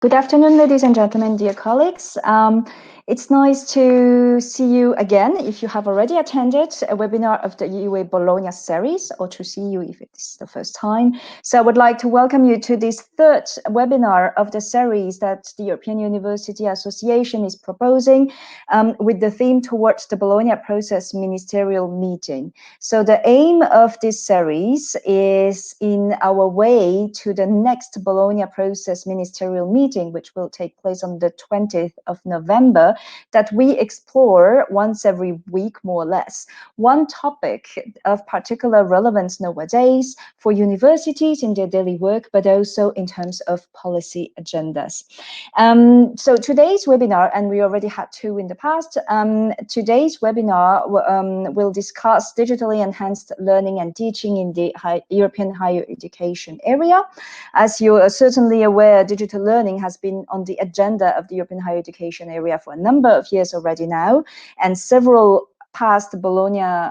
Good afternoon, ladies and gentlemen, dear colleagues. It's nice to see you again if you have already attended a webinar of the EUA Bologna series, or to see you if it's the first time. So I would like to welcome you to this third webinar of the series that the European University Association is proposing with the theme towards the Bologna Process Ministerial Meeting. So the aim of this series is in our way to the next Bologna Process Ministerial Meeting, which will take place on the 20th of November, that we explore once every week, more or less, one topic of particular relevance nowadays for universities in their daily work, but also in terms of policy agendas. So today's webinar, and we already had two in the past, today's webinar will discuss digitally enhanced learning and teaching in the European higher education area. As you are certainly aware, digital learning has been on the agenda of the European higher education area for a number of years already now, and several past Bologna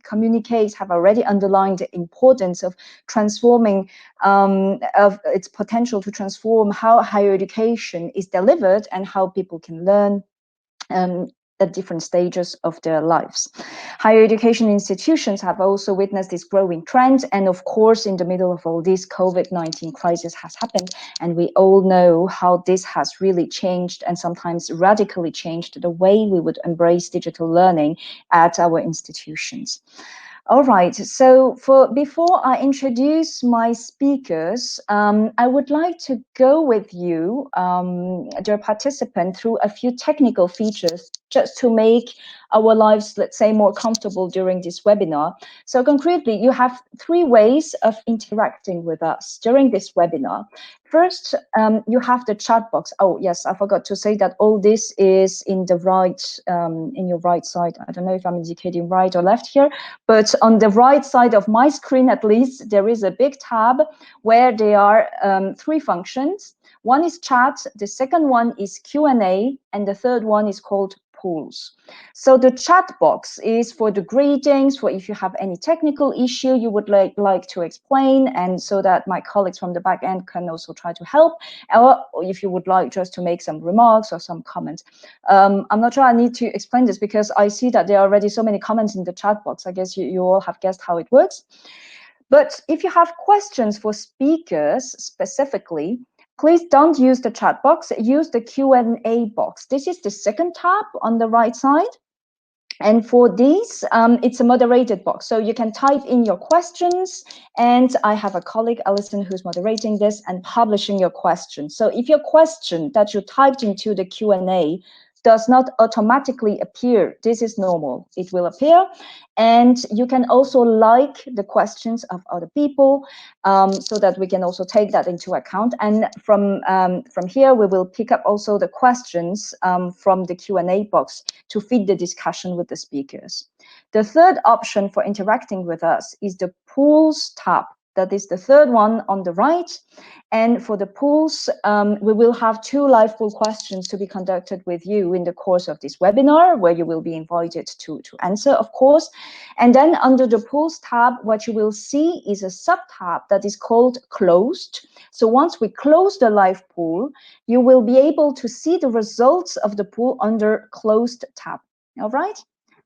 communiques have already underlined the importance of transforming, of its potential to transform how higher education is delivered and how people can learn at different stages of their lives. Higher education institutions have also witnessed this growing trend, and of course, in the middle of all this, COVID-19 crisis has happened, and we all know how this has really changed and sometimes radically changed the way we would embrace digital learning at our institutions. All right, so before I introduce my speakers, I would like to go with you, dear participant, through a few technical features just to make our lives, let's say, more comfortable during this webinar. So concretely, you have three ways of interacting with us during this webinar. First, you have the chat box. Oh, yes, I forgot to say that all this is in the right, in your right side. I don't know if I'm indicating right or left here, but on the right side of my screen, at least, there is a big tab where there are three functions. One is chat, the second one is Q&A, and the third one is called pools. So the chat box is for the greetings, for if you have any technical issue you would like to explain, and so that my colleagues from the back end can also try to help, or if you would like just to make some remarks or some comments. I'm not sure I need to explain this because I see that there are already so many comments in the chat box. I guess you all have guessed how it works. But if you have questions for speakers specifically, please don't use the chat box, use the Q&A box. This is the second tab on the right side. And for these, it's a moderated box. So you can type in your questions, and I have a colleague, Alison, who's moderating this and publishing your question. So if your question that you typed into the Q&A does not automatically appear, this is normal. It will appear, and you can also like the questions of other people, so that we can also take that into account. And from here, we will pick up also the questions from the Q&A box to feed the discussion with the speakers. The third option for interacting with us is the pools tab. That is the third one on the right. And for the pools, we will have two live pool questions to be conducted with you in the course of this webinar, where you will be invited to answer, of course. And then under the pools tab, what you will see is a sub-tab that is called closed. So once we close the live pool, you will be able to see the results of the pool under closed tab. All right?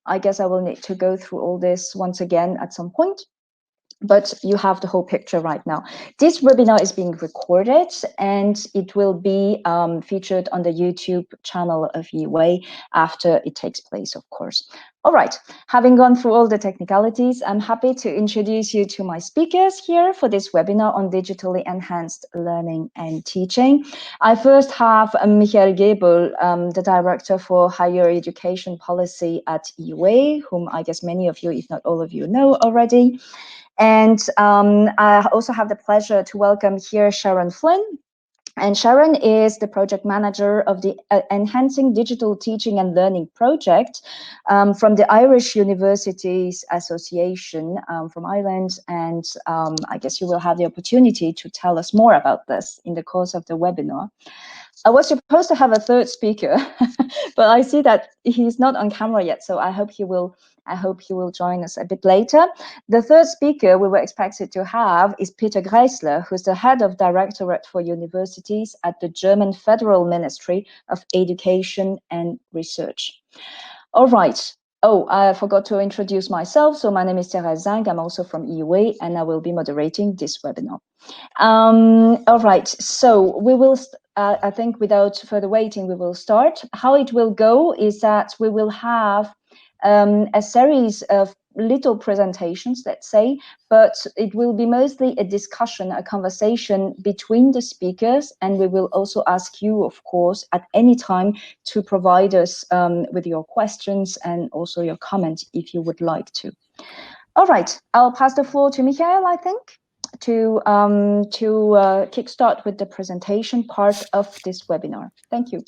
I guess I will need to go through all this once again at some point, but you have the whole picture right now. This webinar is being recorded, and it will be featured on the YouTube channel of EUA after it takes place, of course. All right, having gone through all the technicalities, I'm happy to introduce you to my speakers here for this webinar on digitally enhanced learning and teaching. I first have Michael Gebel, the Director for Higher Education Policy at EUA, whom I guess many of you, if not all of you, know already. And I also have the pleasure to welcome here Sharon Flynn. And Sharon is the project manager of the Enhancing Digital Teaching and Learning project from the Irish Universities Association from Ireland. And I guess you will have the opportunity to tell us more about this in the course of the webinar. I was supposed to have a third speaker, but I see that he's not on camera yet, so I hope he will join us a bit later. The third speaker we were expected to have is Peter Greisler, who's the head of Directorate for Universities at the German Federal Ministry of Education and Research. All right. Oh, I forgot to introduce myself. So my name is Thérèse Zang. I'm also from EUA, and I will be moderating this webinar. All right, so we will, I think without further waiting, we will start. How it will go is that we will have a series of little presentations, let's say, but it will be mostly a discussion, a conversation between the speakers, and we will also ask you, of course, at any time to provide us with your questions and also your comments if you would like to. All right, I'll pass the floor to Michael, I think, to kickstart with the presentation part of this webinar. Thank you.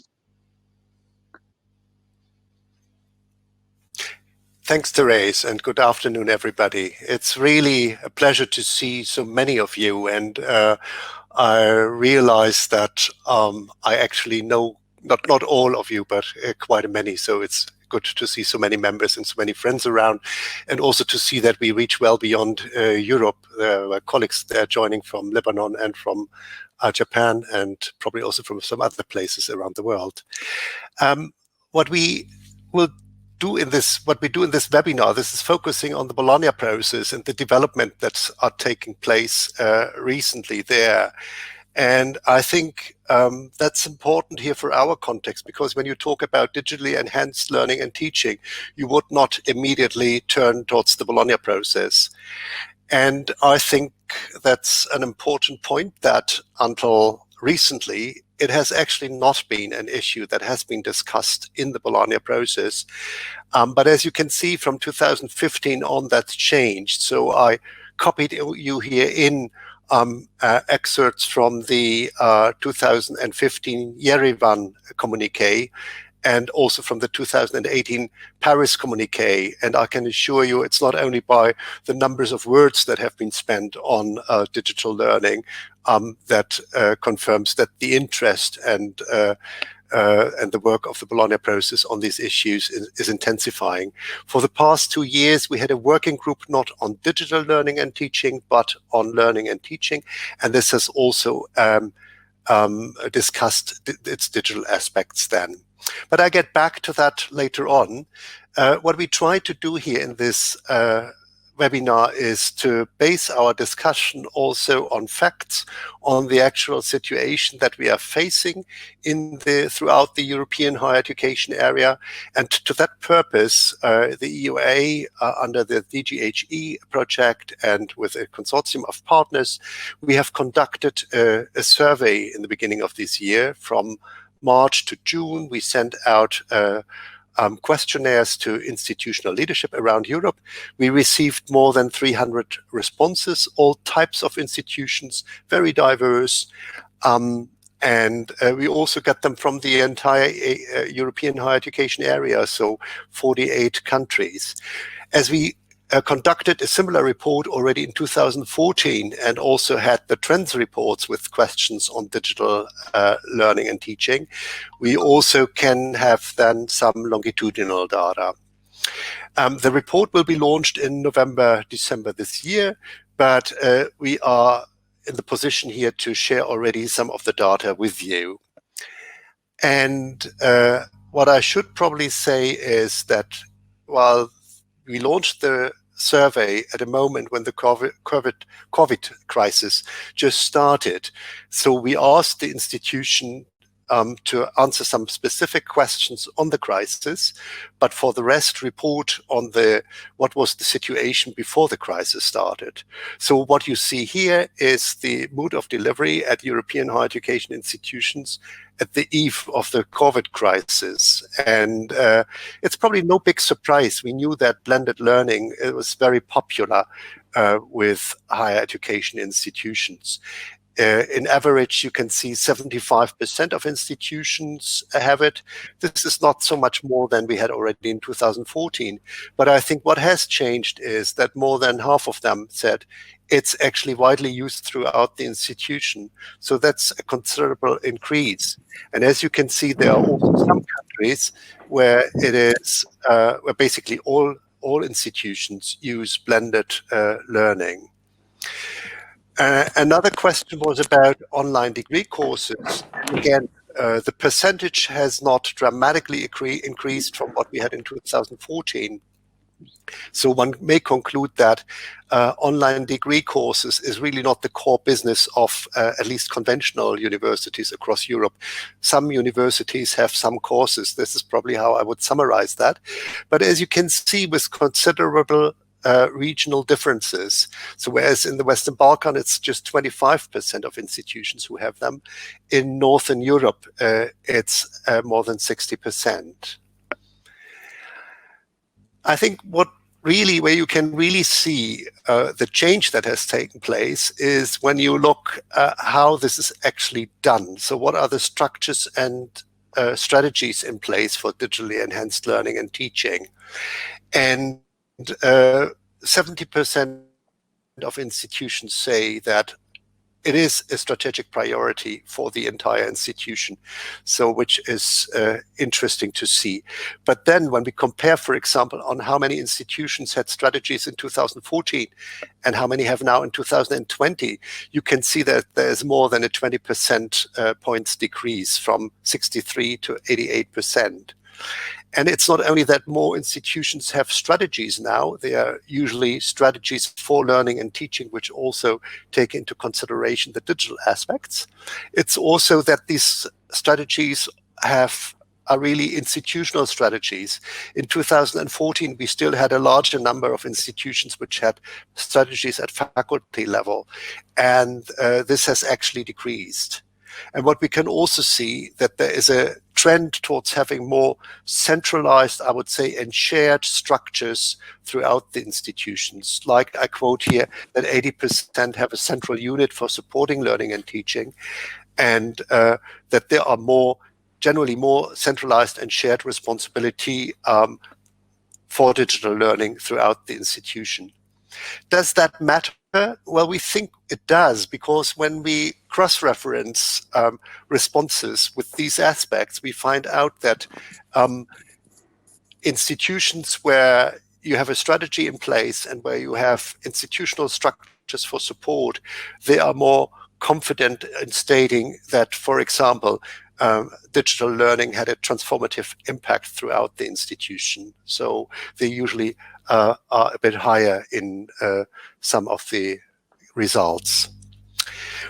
Thanks, Therese, and good afternoon, everybody. It's really a pleasure to see so many of you, and I realize that I actually know not all of you, but quite many, so it's good to see so many members and so many friends around, and also to see that we reach well beyond Europe. There are colleagues there joining from Lebanon and from Japan, and probably also from some other places around the world. What we do in this webinar, this is focusing on the Bologna process and the development that are taking place recently there. And I think that's important here for our context, because when you talk about digitally enhanced learning and teaching, you would not immediately turn towards the Bologna process. And I think that's an important point, that until recently, it has actually not been an issue that has been discussed in the Bologna process. But as you can see, from 2015 on, that's changed. So I copied you here in excerpts from the 2015 Yerevan communique, and also from the 2018 Paris communique. And I can assure you, it's not only by the numbers of words that have been spent on digital learning that confirms that the interest and the work of the Bologna process on these issues is intensifying. For the past 2 years, we had a working group not on digital learning and teaching, but on learning and teaching. And this has also discussed its digital aspects then. But I get back to that later on. What we try to do here in this webinar is to base our discussion also on facts, on the actual situation that we are facing throughout the European higher education area. And to that purpose, the EUA, under the DIGI-HE project and with a consortium of partners, we have conducted a survey in the beginning of this year. From March to June, we sent out questionnaires to institutional leadership around Europe. We received more than 300 responses, all types of institutions, very diverse. And we also got them from the entire European higher education area, so 48 countries. As we conducted a similar report already in 2014 and also had the trends reports with questions on digital learning and teaching, we also can have then some longitudinal data. The report will be launched in November, December this year, but we are in the position here to share already some of the data with you. And what I should probably say is that while we launched the survey at a moment when the COVID crisis just started, so we asked the institution to answer some specific questions on the crisis, but for the rest report on what was the situation before the crisis started. So what you see here is the mood of delivery at European higher education institutions at the eve of the COVID crisis. And it's probably no big surprise. We knew that blended learning, it was very popular with higher education institutions. In average, you can see 75% of institutions have it. This is not so much more than we had already in 2014. But I think what has changed is that more than half of them said it's actually widely used throughout the institution. So that's a considerable increase. And as you can see, there are also some countries where it is where basically all institutions use blended learning. Another question was about online degree courses. Again, the percentage has not dramatically increased from what we had in 2014. So one may conclude that online degree courses is really not the core business of at least conventional universities across Europe. Some universities have some courses. This is probably how I would summarize that. But as you can see, with considerable regional differences. So whereas in the Western Balkan, it's just 25% of institutions who have them. In Northern Europe, it's more than 60%. I think where you can really see the change that has taken place is when you look how this is actually done. So what are the structures and strategies in place for digitally enhanced learning and teaching? And 70% of institutions say that it is a strategic priority for the entire institution, so which is interesting to see. But then when we compare, for example, on how many institutions had strategies in 2014 and how many have now in 2020, you can see that there's more than a 20% points decrease from 63 to 88%. And it's not only that more institutions have strategies now, they are usually strategies for learning and teaching, which also take into consideration the digital aspects. It's also that these strategies are really institutional strategies. In 2014, we still had a larger number of institutions which had strategies at faculty level, and this has actually decreased. And what we can also see that there is a trend towards having more centralized, I would say, and shared structures throughout the institutions. Like I quote here that 80% have a central unit for supporting learning and teaching, and that there are generally more centralized and shared responsibility for digital learning throughout the institution. Does that matter? Well, we think it does, because when we cross-reference responses with these aspects, we find out that institutions where you have a strategy in place and where you have institutional structures for support, they are more confident in stating that, for example, digital learning had a transformative impact throughout the institution. So they usually are a bit higher in some of the results.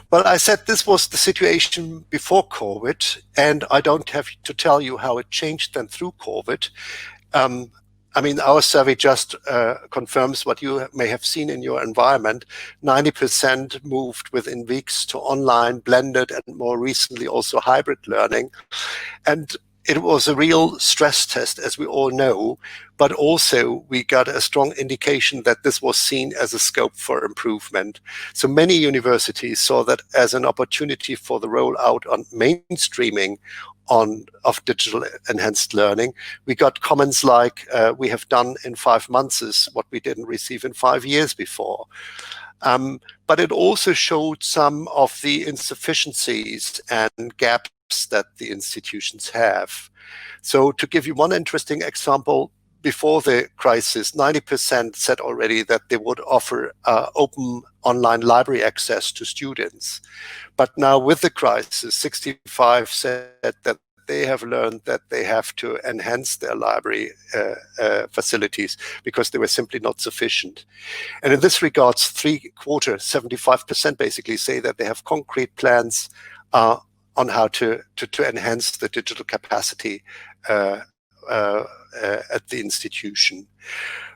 Well, I said this was the situation before COVID, and I don't have to tell you how it changed then through COVID. I mean, our survey just confirms what you may have seen in your environment. 90% moved within weeks to online, blended, and more recently also hybrid learning. And it was a real stress test, as we all know, but also we got a strong indication that this was seen as a scope for improvement. So many universities saw that as an opportunity for the rollout on mainstreaming of digital enhanced learning. We got comments like, we have done in 5 months is what we didn't receive in 5 years before. But it also showed some of the insufficiencies and gaps that the institutions have. So to give you one interesting example, before the crisis, 90% said already that they would offer open online library access to students. But now with the crisis, 65% said that they have learned that they have to enhance their library facilities because they were simply not sufficient. And in this regards, 3/4, 75% basically say that they have concrete plans on how to enhance the digital capacity at the institution.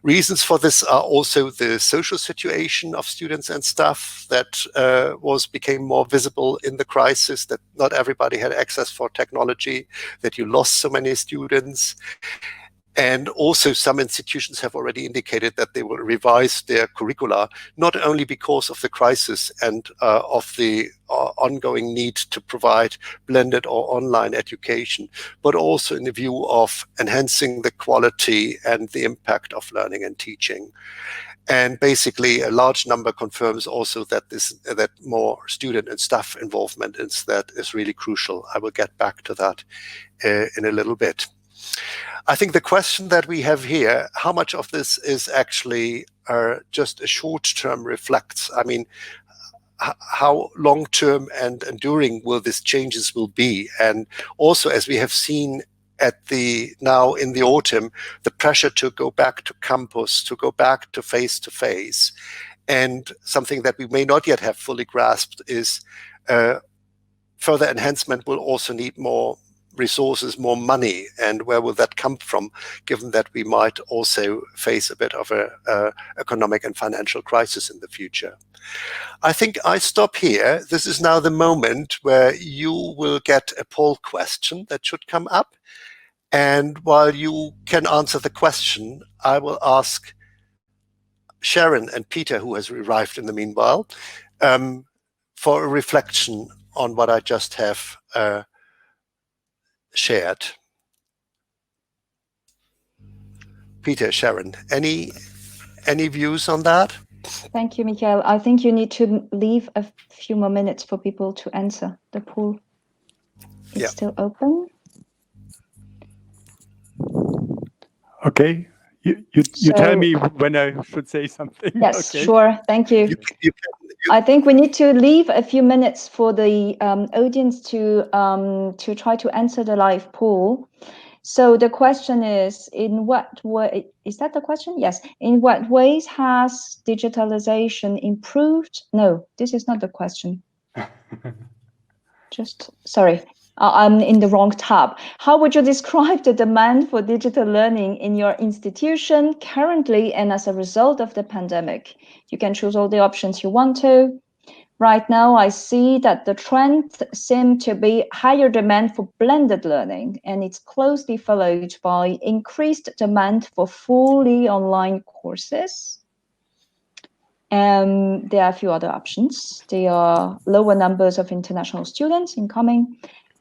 Reasons for this are also the social situation of students and staff that became more visible in the crisis, that not everybody had access for technology, that you lost so many students. And also some institutions have already indicated that they will revise their curricula, not only because of the crisis and of the ongoing need to provide blended or online education, but also in the view of enhancing the quality and the impact of learning and teaching. And basically, a large number confirms also that that more student and staff involvement is really crucial. I will get back to that in a little bit. I think the question that we have here, how much of this is actually just a short-term reflects? I mean, how long-term and enduring will these changes will be? And also, as we have seen now in the autumn, the pressure to go back to campus, to go back to face-to-face. And something that we may not yet have fully grasped is further enhancement will also need more resources, more money. And where will that come from, given that we might also face a bit of a economic and financial crisis in the future? I think I stop here. This is now the moment where you will get a poll question that should come up. And while you can answer the question, I will ask Sharon and Peter, who has arrived in the meanwhile, for a reflection on what I just have shared. Peter, Sharon, any views on that? Thank you, Michael. I think you need to leave a few more minutes for people to answer. The poll is still open. Okay. You tell me when I should say something. Yes, okay. Sure. Thank you. I think we need to leave a few minutes for the audience to try to answer the live poll. So the question is, in what way, is that the question? Yes. In what ways has digitalization improved? No, this is not the question. Sorry, I'm in the wrong tab. How would you describe the demand for digital learning in your institution currently and as a result of the pandemic? You can choose all the options you want to. Right now, I see that the trend seems to be higher demand for blended learning, and it's closely followed by increased demand for fully online courses. There are a few other options. There are lower numbers of international students incoming,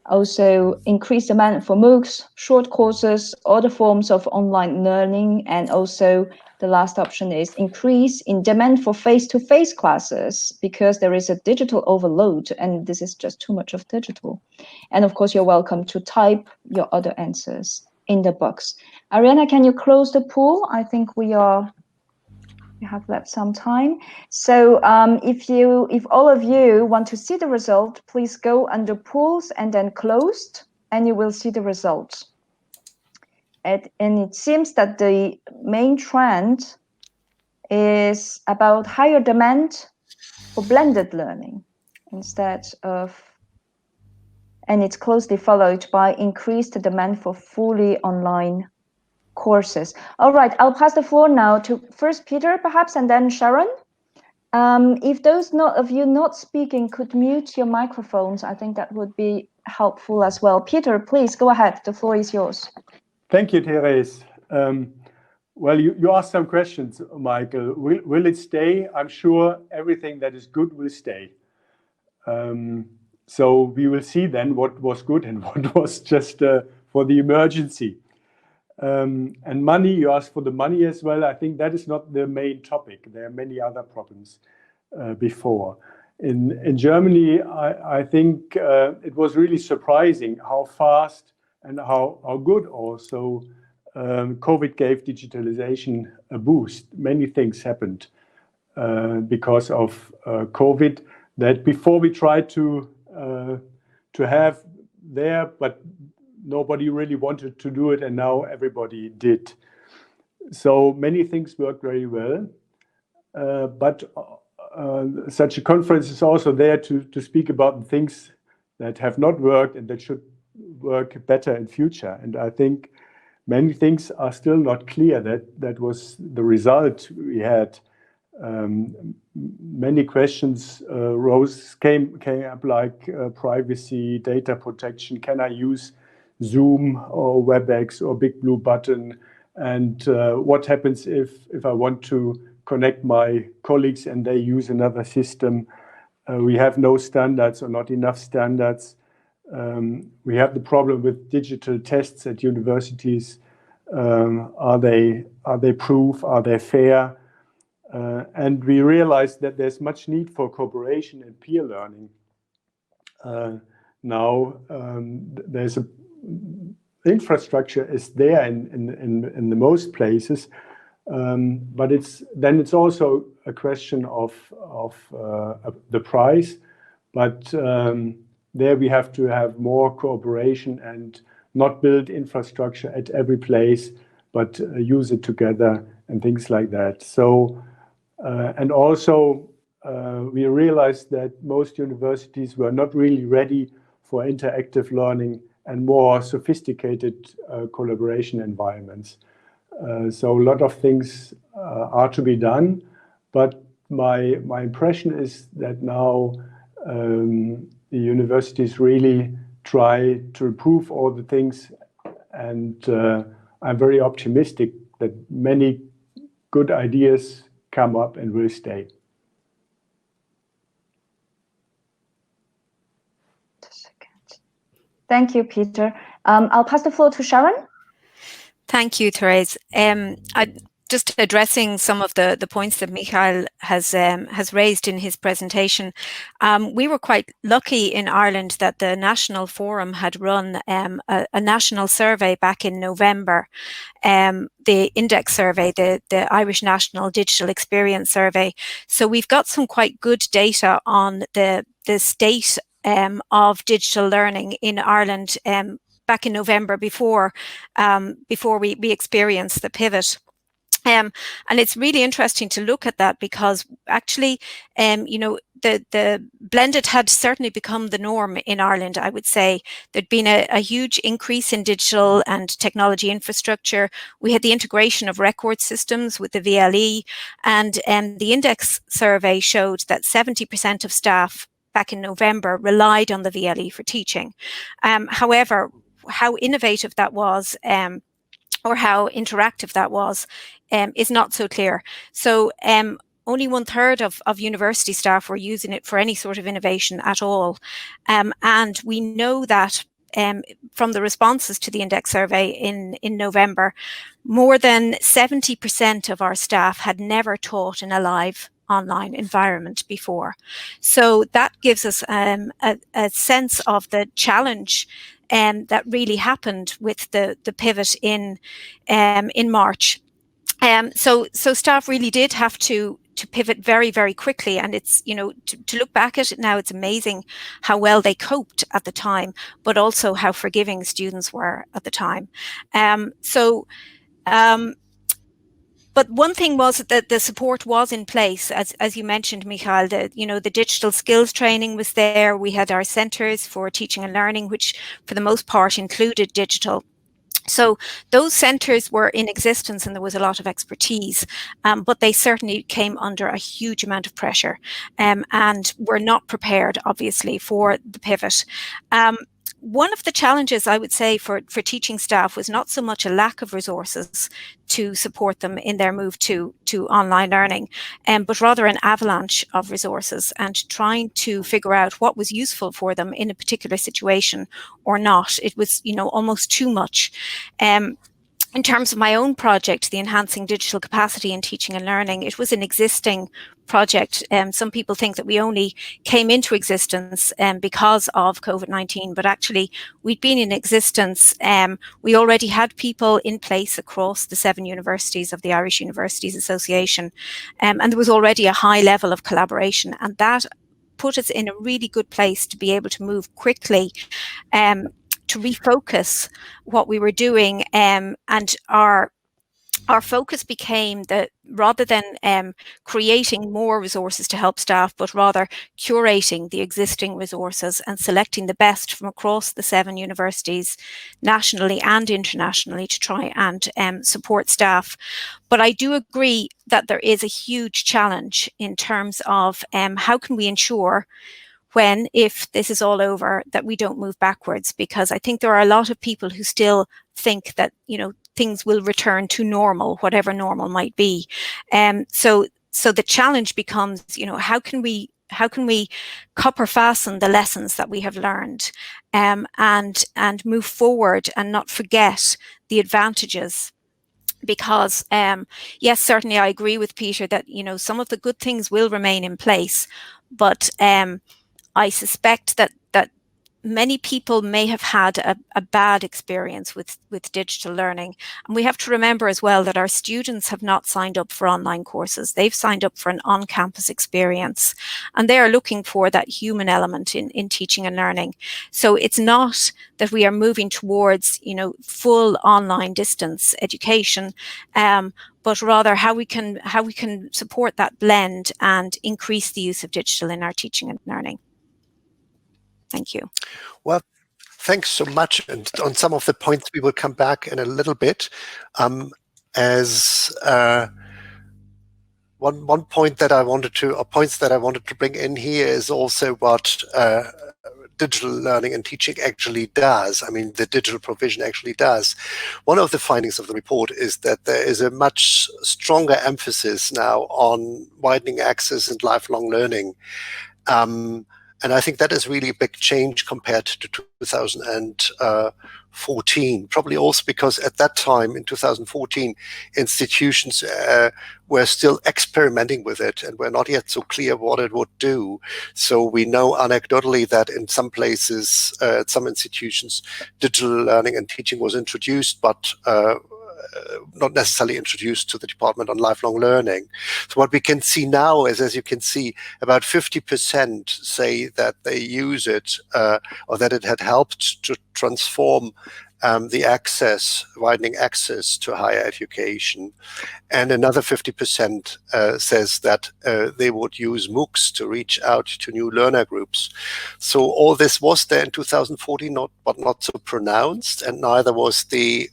also increased demand for MOOCs, short courses, other forms of online learning, and also the last option is increase in demand for face-to-face classes because there is a digital overload and this is just too much of digital. And of course, you're welcome to type your other answers in the box. Ariana, can you close the poll? I think we have left some time. So if all of you want to see the result, please go under polls and then closed, and you will see the results. And it seems that the main trend is about higher demand for blended learning instead of, and it's closely followed by increased demand for fully online courses. All right, I'll pass the floor now to first Peter, perhaps, and then Sharon. If those of you not speaking could mute your microphones, I think that would be helpful as well. Peter, please go ahead. The floor is yours. Thank you, Therese. Well, you asked some questions, Michael. Will it stay? I'm sure everything that is good will stay. So we will see then what was good and what was just for the emergency. And money, you asked for the money as well. I think that is not the main topic. There are many other problems before. In Germany, I think it was really surprising how fast and how good also COVID gave digitalization a boost. Many things happened because of COVID that before we tried to have there, but nobody really wanted to do it, and now everybody did. So many things worked very well, but such a conference is also there to speak about the things that have not worked and that should work better in future. And I think many things are still not clear. That was the result we had. Many questions came up, like privacy, data protection. Can I use Zoom or WebEx or Big Blue Button? And what happens if I want to connect my colleagues and they use another system? We have no standards or not enough standards. We have the problem with digital tests at universities. Are they proof? Are they fair? And we realized that there's much need for cooperation and peer learning. Now there's a infrastructure is there in the most places, but it's also a question of the price. But there we have to have more cooperation and not build infrastructure at every place, but use it together and things like that. So and also we realized that most universities were not really ready for interactive learning and more sophisticated collaboration environments. So a lot of things are to be done, but my impression is that now the universities really try to improve all the things, and I'm very optimistic that many good ideas come up and will stay. Thank you, Peter. I'll pass the floor to Sharon. Thank you, Therese. Just addressing some of the points that Michael has raised in his presentation. We were quite lucky in Ireland that the National Forum had run a national survey back in November. The index survey, the Irish National Digital Experience Survey. So we've got some quite good data on the state of digital learning in Ireland back in November before we experienced the pivot. And it's really interesting to look at that because actually, you know, the blended had certainly become the norm in Ireland, I would say. There'd been a huge increase in digital and technology infrastructure. We had the integration of record systems with the VLE, and the index survey showed that 70% of staff back in November relied on the VLE for teaching. However, how innovative that was or how interactive that was is not so clear. So only 1/3 of university staff were using it for any sort of innovation at all. And we know that from the responses to the index survey in November, more than 70% of our staff had never taught in a live online environment before. So that gives us a sense of the challenge that really happened with the pivot in March. So staff really did have to pivot very, very quickly, and it's, you know, to look back at it now, it's amazing how well they coped at the time, but also how forgiving students were at the time. But one thing was that the support was in place, as you mentioned, Michael. The digital skills training was there. We had our centres for teaching and learning, which for the most part included digital. So those centres were in existence and there was a lot of expertise, but they certainly came under a huge amount of pressure and were not prepared, obviously, for the pivot. One of the challenges, I would say, for teaching staff was not so much a lack of resources to support them in their move to online learning, but rather an avalanche of resources and trying to figure out what was useful for them in a particular situation or not. It was, you know, almost too much. In terms of my own project, the Enhancing Digital Capacity in Teaching and Learning, it was an existing project. Some people think that we only came into existence because of COVID-19, but actually we'd been in existence. We already had people in place across the 7 universities of the Irish Universities Association, and there was already a high level of collaboration, and that put us in a really good place to be able to move quickly to refocus what we were doing, and our focus became that rather than creating more resources to help staff, but rather curating the existing resources and selecting the best from across the 7 universities, nationally and internationally, to try and support staff. But I do agree that there is a huge challenge in terms of how can we ensure if this is all over, that we don't move backwards, because I think there are a lot of people who still think that, you know, things will return to normal, whatever normal might be. So the challenge becomes, you know, how can we copper fasten the lessons that we have learned, and move forward and not forget the advantages because yes, certainly I agree with Peter that, you know, some of the good things will remain in place, but I suspect that many people may have had a bad experience with digital learning. And we have to remember as well that our students have not signed up for online courses. They've signed up for an on-campus experience, and they are looking for that human element in teaching and learning. So it's not that we are moving towards, you know, full online distance education, but rather how we can support that blend and increase the use of digital in our teaching and learning. Thank you. Well, thanks so much. And on some of the points, we will come back in a little bit. One point that I wanted to, or points that I wanted to bring in here is also what digital learning and teaching actually does. I mean, the digital provision actually does. One of the findings of the report is that there is a much stronger emphasis now on widening access and lifelong learning. And I think that is really a big change compared to 2014, probably also because at that time in 2014, institutions were still experimenting with it and were not yet so clear what it would do. So we know anecdotally that in some places, at some institutions, digital learning and teaching was introduced, but not necessarily introduced to the Department on Lifelong Learning. So what we can see now is, as you can see, about 50% say that they use it or that it had helped to transform the access, widening access to higher education. And another 50% says that they would use MOOCs to reach out to new learner groups. So all this was there in 2014, but not so pronounced, and neither was the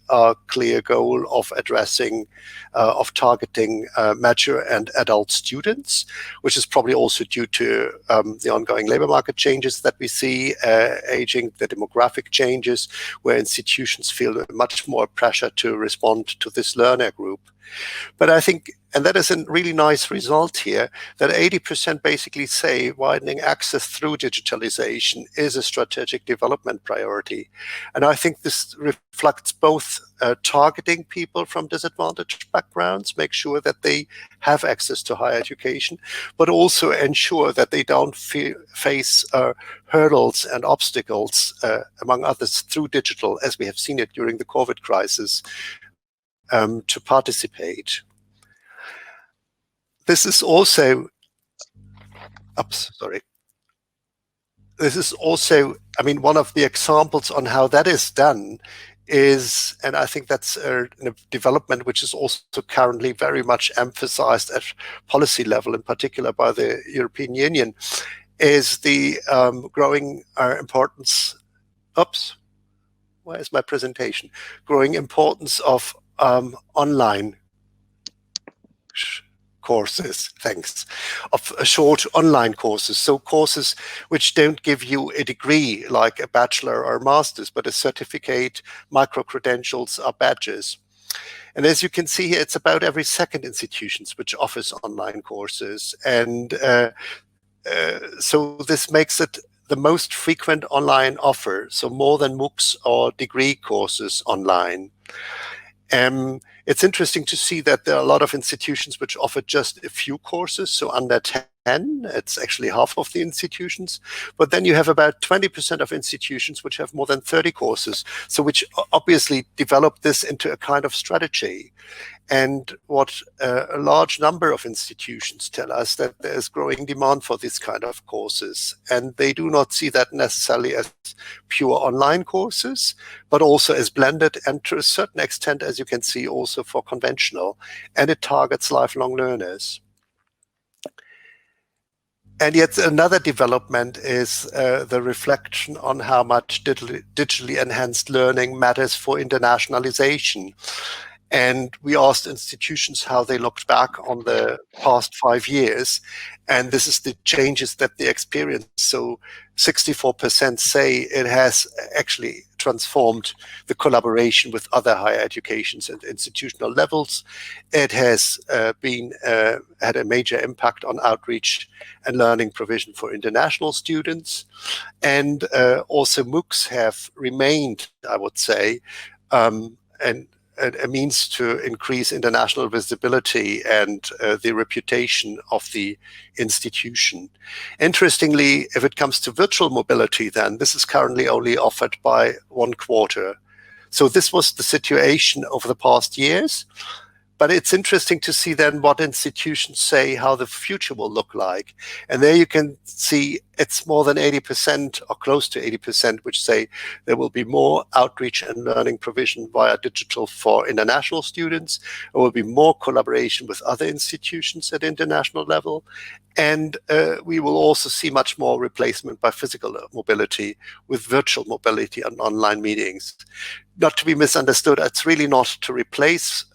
clear goal of addressing, of targeting mature and adult students, which is probably also due to the ongoing labor market changes that we see, aging, the demographic changes, where institutions feel much more pressure to respond to this learner group. But I think, and that is a really nice result here, that 80% basically say widening access through digitalization is a strategic development priority. And I think this reflects both targeting people from disadvantaged backgrounds, make sure that they have access to higher education, but also ensure that they don't face hurdles and obstacles, among others, through digital, as we have seen it during the COVID crisis, to participate. This is also, this is also, I mean, one of the examples on how that is done is, and I think that's a development which is also currently very much emphasized at policy level, in particular by the European Union, is the growing importance, where's my presentation? Growing importance of online courses, of short online courses. So courses which don't give you a degree like a bachelor or master's, but a certificate, micro-credentials or badges. And as you can see here, it's about every second institution which offers online courses. And so this makes it the most frequent online offer, so more than MOOCs or degree courses online. It's interesting to see that there are a lot of institutions which offer just a few courses, so under 10. It's actually half of the institutions. But then you have about 20% of institutions which have more than 30 courses, so which obviously develop this into a kind of strategy. And what a large number of institutions tell us, that there's growing demand for this kind of courses. And they do not see that necessarily as pure online courses, but also as blended, and to a certain extent, as you can see, also for conventional. And it targets lifelong learners. And yet another development is the reflection on how much digitally enhanced learning matters for internationalization. And we asked institutions how they looked back on the past 5 years. And this is the changes that they experienced. So 64% say it has actually transformed the collaboration with other higher educations and institutional levels. It has had a major impact on outreach and learning provision for international students. And also MOOCs have remained, I would say, and a means to increase international visibility and the reputation of the institution. Interestingly, if it comes to virtual mobility, then this is currently only offered by 1/4. So this was the situation over the past years. But it's interesting to see then what institutions say how the future will look like. And there you can see it's more than 80% or close to 80%, which say there will be more outreach and learning provision via digital for international students. There will be more collaboration with other institutions at international level. And we will also see much more replacement by physical mobility with virtual mobility and online meetings. Not to be misunderstood, it's really not to replace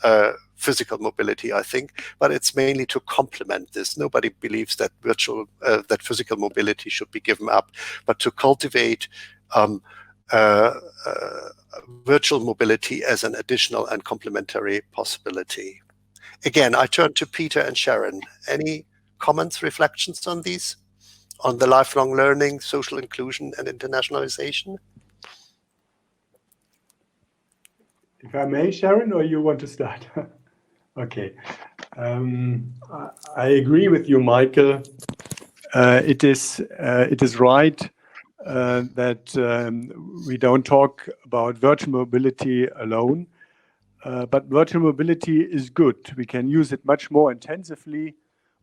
physical mobility, I think, but it's mainly to complement this. Nobody believes that that physical mobility should be given up, but to cultivate virtual mobility as an additional and complementary possibility. Again, I turn to Peter and Sharon. Any comments, reflections on these, on the lifelong learning, social inclusion, and internationalization? If I may, Sharon, or you want to start? Okay. I agree with you, Michael. It is right that we don't talk about virtual mobility alone, but virtual mobility is good. We can use it much more intensively.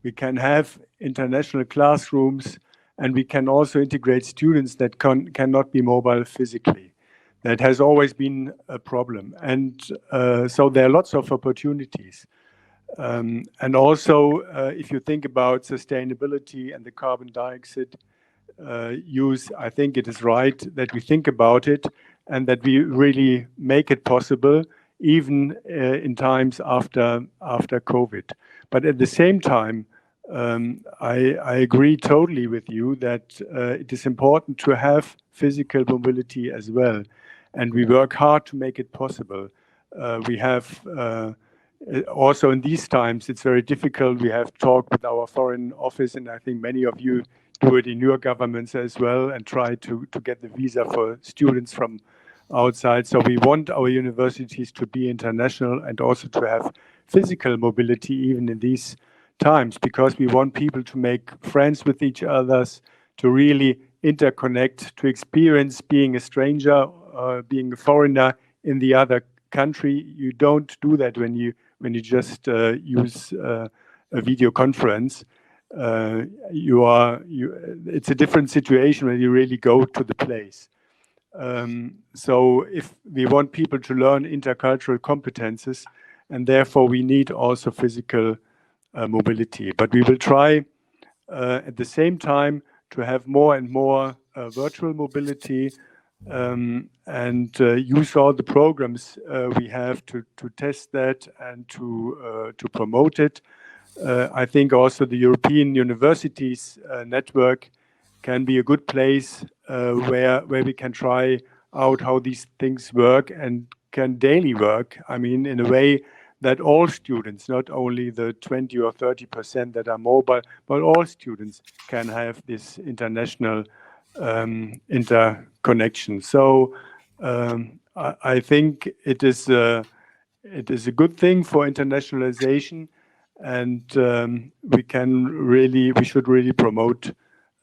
We can have international classrooms, and we can also integrate students that cannot be mobile physically. That has always been a problem. And so there are lots of opportunities. And also, if you think about sustainability and the carbon dioxide use, I think it is right that we think about it and that we really make it possible, even in times after COVID. But at the same time, I agree totally with you that it is important to have physical mobility as well. And we work hard to make it possible. We have also in these times, it's very difficult. We have talked with our foreign office, and I think many of you do it in your governments as well, and try to get the visa for students from outside. So we want our universities to be international and also to have physical mobility even in these times, because we want people to make friends with each other, to really interconnect, to experience being a stranger, being a foreigner in the other country. You don't do that when you just use a video conference. It's a different situation when you really go to the place. So if we want people to learn intercultural competences, and therefore we need also physical mobility. But we will try at the same time to have more and more virtual mobility, and use all the programs we have to test that and to promote it. I think also the European Universities Network can be a good place where we can try out how these things work and can daily work. I mean, in a way that all students, not only the 20 or 30% that are mobile, but all students can have this international interconnection. So I think it is a good thing for internationalization, and we should really promote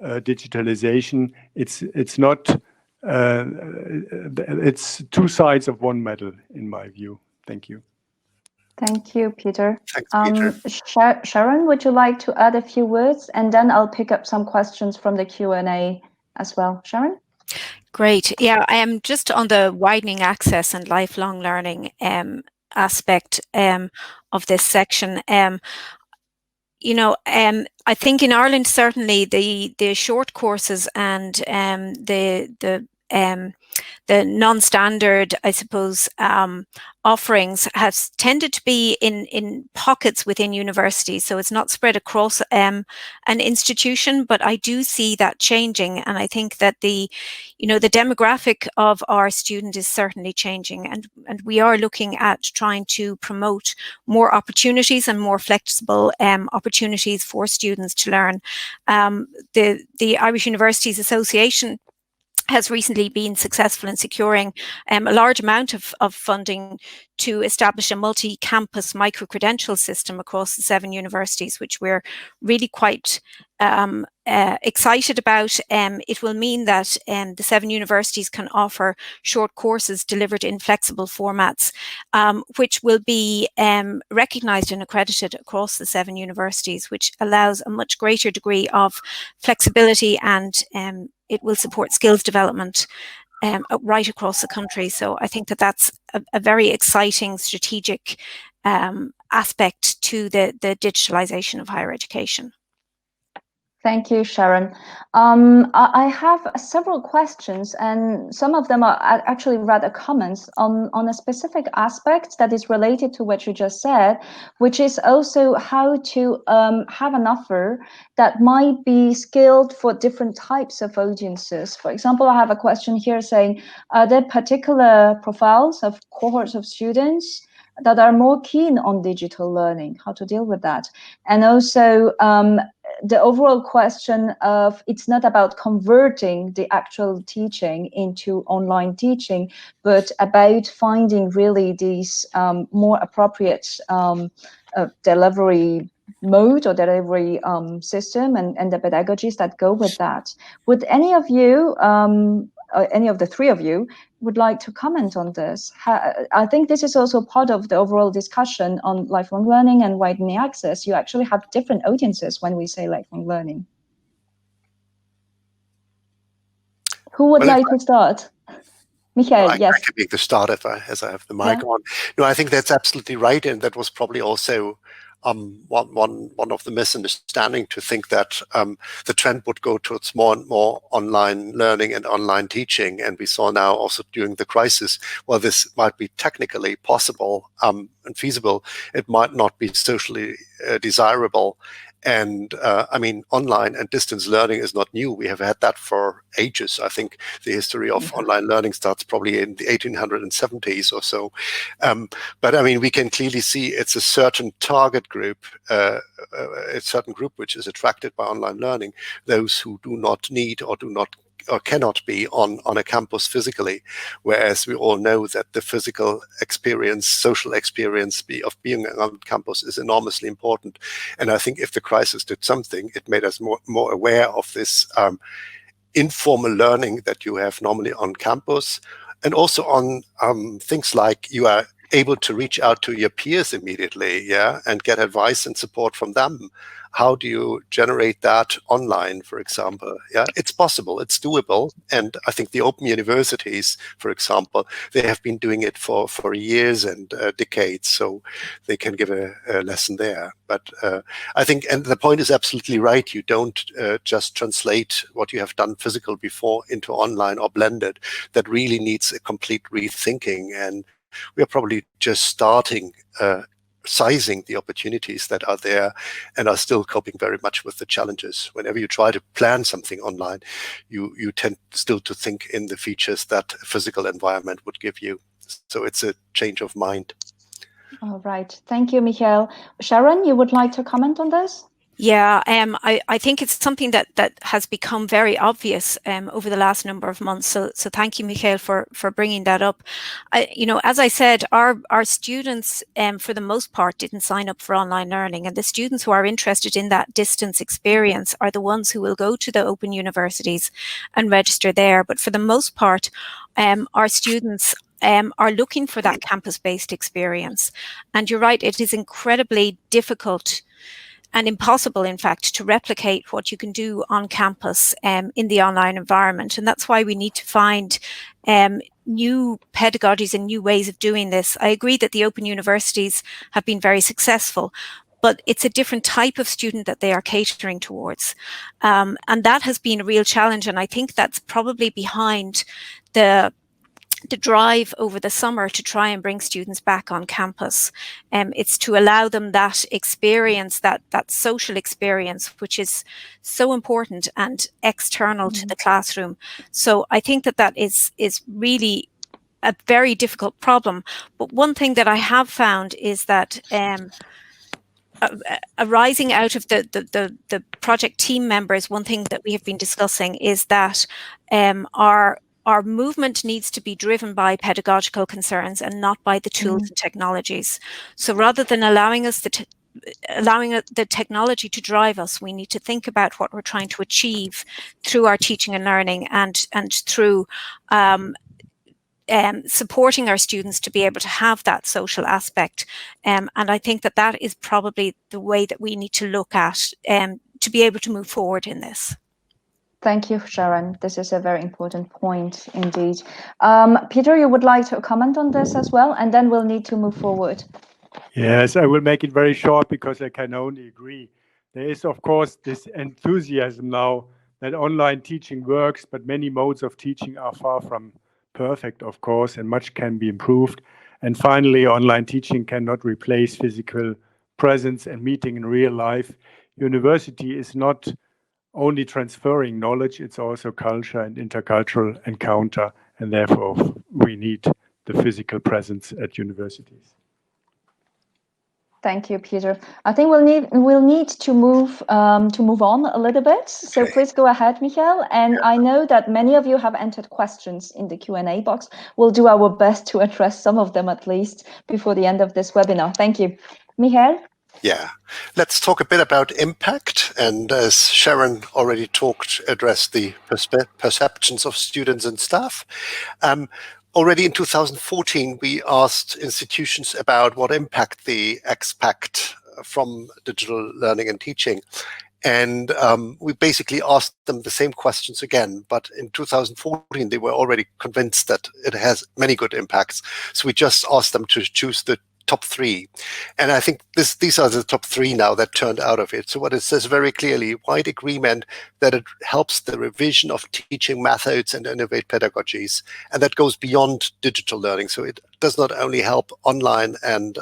digitalization. It's not. It's two sides of one medal, in my view. Thank you. Thank you, Peter. Thanks, Peter. Sharon, would you like to add a few words? And then I'll pick up some questions from the Q&A as well. Sharon? Great. Yeah, I am just on the widening access and lifelong learning aspect of this section. I think in Ireland, certainly the short courses and the non-standard, I suppose, offerings has tended to be in pockets within universities, so it's not spread across an institution. But I do see that changing, and I think that the demographic of our student is certainly changing, and we are looking at trying to promote more opportunities and more flexible opportunities for students to learn. The Irish Universities Association has recently been successful in securing a large amount of funding to establish a multi-campus micro-credential system across the 7 universities, which we're really quite excited about. It will mean that the 7 universities can offer short courses delivered in flexible formats, which will be recognised and accredited across the 7 universities, which allows a much greater degree of flexibility, and it will support skills development right across the country. So I think that that's a very exciting strategic aspect to the digitalisation of higher education. Thank you, Sharon. I have several questions, and some of them are actually rather comments on a specific aspect that is related to what you just said, which is also how to have an offer that might be skilled for different types of audiences. For example, I have a question here saying, are there particular profiles of cohorts of students that are more keen on digital learning? How to deal with that? And also, the overall question of, it's not about converting the actual teaching into online teaching, but about finding really these more appropriate delivery mode or delivery system and the pedagogies that go with that. Would any of you, any of the three of you, would like to comment on this? I think this is also part of the overall discussion on lifelong learning and widening access. You actually have different audiences when we say lifelong learning. Who would like to start? Michael, yes. I can make the start as I have the mic on. No, I think that's absolutely right, and that was probably also one of the misunderstanding, to think that the trend would go towards more and more online learning and online teaching. And we saw now also during the crisis, while this might be technically possible and feasible, it might not be socially desirable. And I mean, online and distance learning is not new. We have had that for ages. I think the history of online learning starts probably in the 1870s or so. But I mean, we can clearly see it's a certain target group, a certain group which is attracted by online learning, those who do not need or cannot be on a campus physically, whereas we all know that the physical experience, social experience of being on campus is enormously important. And I think if the crisis did something, it made us more aware of this informal learning that you have normally on campus, and also on things like you are able to reach out to your peers immediately, and get advice and support from them. How do you generate that online, for example? It's possible, it's doable. And I think the open universities, for example, they have been doing it for years and decades, so they can give a lesson there. But I think, and the point is absolutely right, you don't just translate what you have done physical before into online or blended. That really needs a complete rethinking, and we are probably just starting sizing the opportunities that are there, and are still coping very much with the challenges. Whenever you try to plan something online, you tend still to think in the features that a physical environment would give you. So it's a change of mind. All right. Thank you, Michael. Sharon, you would like to comment on this? Yeah, I think it's something that has become very obvious over the last number of months. So thank you, Michael, for bringing that up. As I said, our students, for the most part, didn't sign up for online learning, and the students who are interested in that distance experience are the ones who will go to the open universities and register there. But for the most part, our students are looking for that campus-based experience. And you're right, it is incredibly difficult and impossible, in fact, to replicate what you can do on campus in the online environment. And that's why we need to find new pedagogies and new ways of doing this. I agree that the open universities have been very successful, but it's a different type of student that they are catering towards. And that has been a real challenge. And I think that's probably behind the drive over the summer to try and bring students back on campus. It's to allow them that experience, that social experience, which is so important and external to the classroom. So I think that is really a very difficult problem. But one thing that I have found is that arising out of the project team members, one thing that we have been discussing is that our movement needs to be driven by pedagogical concerns and not by the tools and technologies. So rather than allowing the technology to drive us, we need to think about what we're trying to achieve through our teaching and learning, and through supporting our students to be able to have that social aspect. And I think that is probably the way that we need to look at to be able to move forward in this. Thank you, Sharon. This is a very important point indeed. Peter, you would like to comment on this as well, and then we'll need to move forward. Yes, I will make it very short because I can only agree. There is, of course, this enthusiasm now that online teaching works, but many modes of teaching are far from perfect, of course, and much can be improved. And finally, online teaching cannot replace physical presence and meeting in real life. University is not only transferring knowledge, it's also culture and intercultural encounter, and therefore we need the physical presence at universities. Thank you, Peter. I think we'll need to move on a little bit. So please go ahead, Michael. And I know that many of you have entered questions in the Q&A box. We'll do our best to address some of them at least before the end of this webinar. Thank you, Michael. Yeah, let's talk a bit about impact. And as Sharon already addressed the perceptions of students and staff. Already in 2014, we asked institutions about what impact they expect from digital learning and teaching. And we basically asked them the same questions again, but in 2014, they were already convinced that it has many good impacts. So we just asked them to choose the top 3. And I think these are the top 3 now that turned out of it. So what it says very clearly, wide agreement that it helps the revision of teaching methods and innovate pedagogies. And that goes beyond digital learning. So it does not only help online and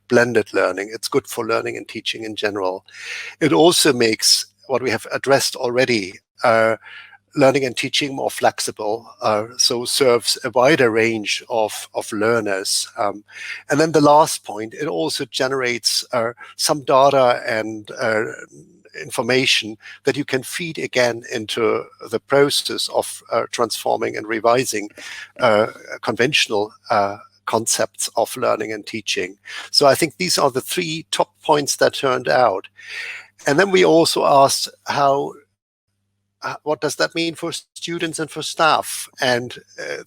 blended learning, it's good for learning and teaching in general. It also makes what we have addressed already, learning and teaching more flexible, so serves a wider range of learners. And then the last point, it also generates some data and information that you can feed again into the process of transforming and revising conventional concepts of learning and teaching. So I think these are the 3 top points that turned out. And then we also asked what does that mean for students and for staff? And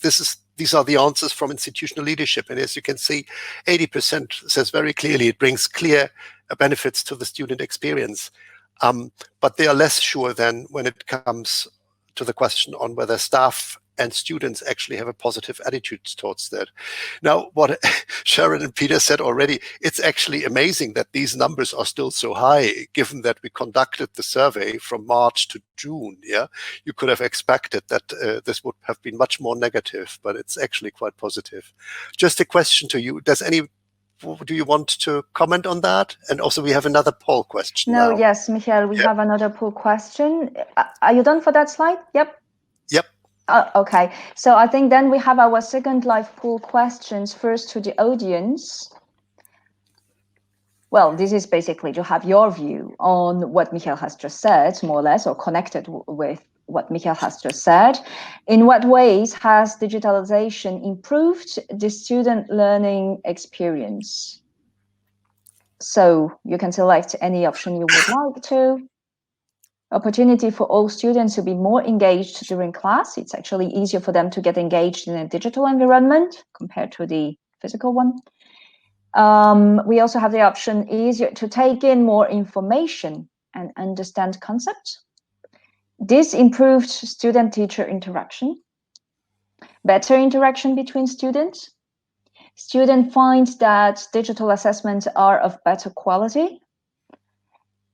these are the answers from institutional leadership. And as you can see, 80% says very clearly it brings clear benefits to the student experience. But they are less sure than when it comes to the question on whether staff and students actually have a positive attitude towards that. Now, what Sharon and Peter said already, it's actually amazing that these numbers are still so high, given that we conducted the survey from March to June. Yeah, you could have expected that this would have been much more negative, but it's actually quite positive. Just a question to you: do you want to comment on that? And also, we have another poll question. No, now. Yes, Michael, we have another poll question. Are you done for that slide? Yep. Yep. Okay, so I think then we have our second live poll questions first to the audience. Well, this is basically to have your view on what Michael has just said, more or less, or connected with what Michael has just said. In what ways has digitalization improved the student learning experience? So you can select any option you would like to. Opportunity for all students to be more engaged during class. It's actually easier for them to get engaged in a digital environment compared to the physical one. We also have the option easier to take in more information and understand concepts. This improved student-teacher interaction. Better interaction between students. Student finds that digital assessments are of better quality.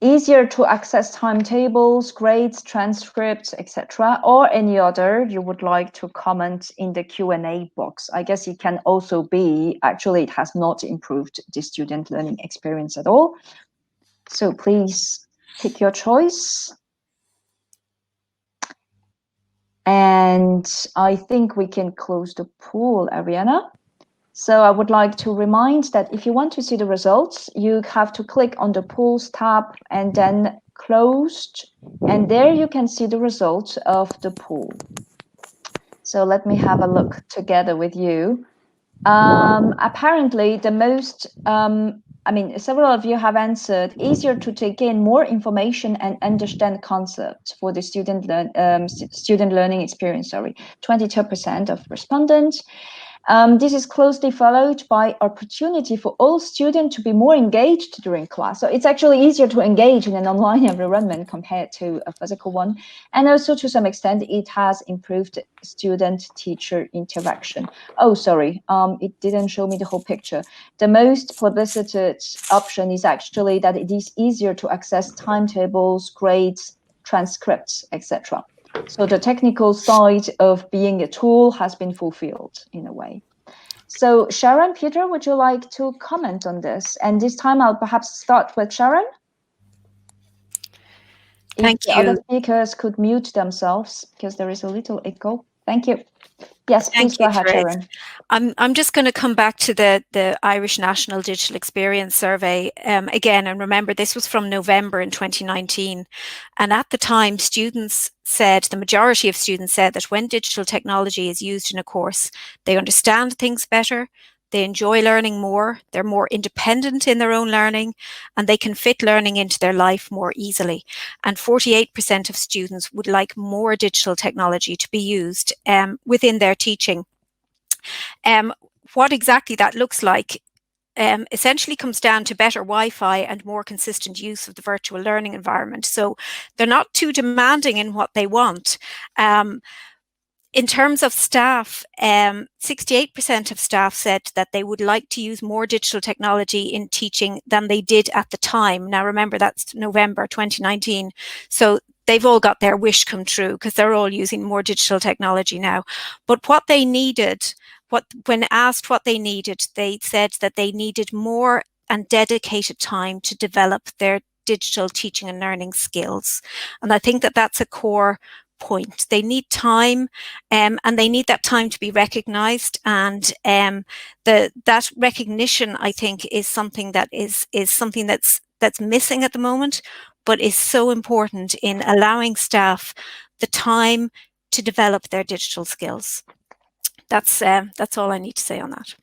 Easier to access timetables, grades, transcripts, etc., or any other you would like to comment in the Q&A box. I guess it can also be, actually, it has not improved the student learning experience at all. So please pick your choice. And I think we can close the poll, Ariana. So I would like to remind that if you want to see the results, you have to click on the Polls tab and then Closed, and there you can see the results of the poll. So let me have a look together with you. Apparently, the most, several of you have answered easier to take in more information and understand concepts for the student learning experience. 22% of respondents. This is closely followed by opportunity for all students to be more engaged during class. So it's actually easier to engage in an online environment compared to a physical one. And also to some extent, it has improved student-teacher interaction. Oh, sorry, it didn't show me the whole picture. The most publicized option is actually that it is easier to access timetables, grades, transcripts, etc. So the technical side of being a tool has been fulfilled in a way. So Sharon, Peter, would you like to comment on this? And this time I'll perhaps start with Sharon. Thank you. The other speakers could mute themselves because there is a little echo. Thank you. Yes, please go ahead, Sharon. I'm just going to come back to the Irish National Digital Experience Survey again, and remember this was from November in 2019, and at the time the majority of students said that when digital technology is used in a course, they understand things better, they enjoy learning more, they're more independent in their own learning, and they can fit learning into their life more easily. And 48% of students would like more digital technology to be used within their teaching. What exactly that looks like essentially comes down to better Wi-Fi and more consistent use of the virtual learning environment. So they're not too demanding in what they want. In terms of staff, 68% of staff said that they would like to use more digital technology in teaching than they did at the time. Now, remember, that's November 2019. So they've all got their wish come true because they're all using more digital technology now. But what they needed, when asked what they needed, they said that they needed more and dedicated time to develop their digital teaching and learning skills. And I think that that's a core point. They need time, and they need that time to be recognized, and that recognition, I think, is something that is something that's missing at the moment, but is so important in allowing staff the time to develop their digital skills. That's all I need to say on that.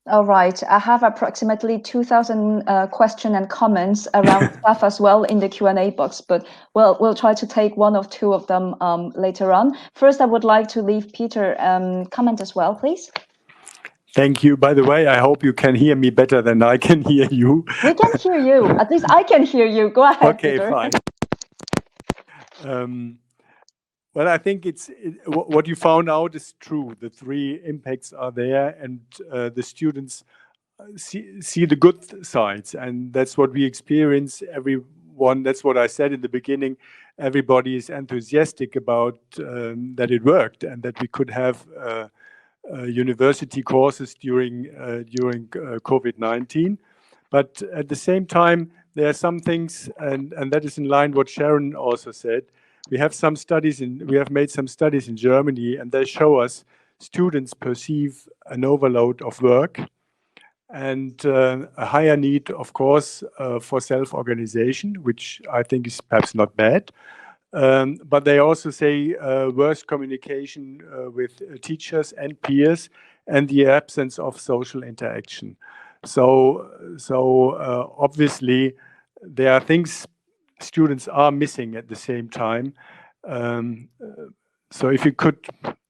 All right, I have approximately 2,000 questions and comments around stuff as well in the Q&A box, but we'll try to take one or two of them later on. First, I would like to leave Peter comment as well, please. Thank you. By the way, I hope you can hear me better than I can hear you. We can hear you. At least I can hear you. Go ahead, okay, Peter. Fine. Well, I think what you found out is true. The three impacts are there, and the students see the good sides, and that's what we experience. Everyone, that's what I said in the beginning. Everybody is enthusiastic about that it worked and that we could have university courses during COVID-19. But at the same time, there are some things, and that is in line what Sharon also said. We have made some studies in Germany, and they show us students perceive an overload of work and a higher need, of course, for self-organization, which I think is perhaps not bad. But they also say worse communication with teachers and peers and the absence of social interaction. So obviously, there are things students are missing at the same time. So if you could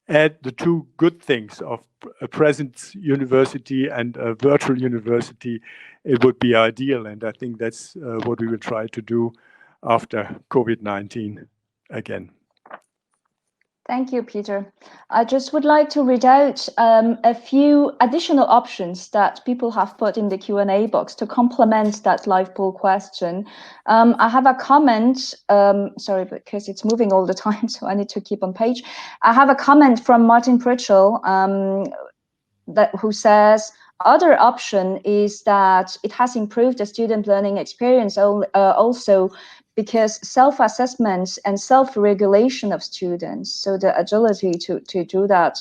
add the two good things of a present university and a virtual university, it would be ideal. And I think that's what we will try to do after COVID-19 again. Thank you, Peter. I just would like to read out a few additional options that people have put in the Q&A box to complement that live poll question. I have a comment, sorry, because it's moving all the time, so I need to keep on page. I have a comment from Martin Pritchell who says, other option is that it has improved the student learning experience also because self-assessments and self-regulation of students, so the agility to do that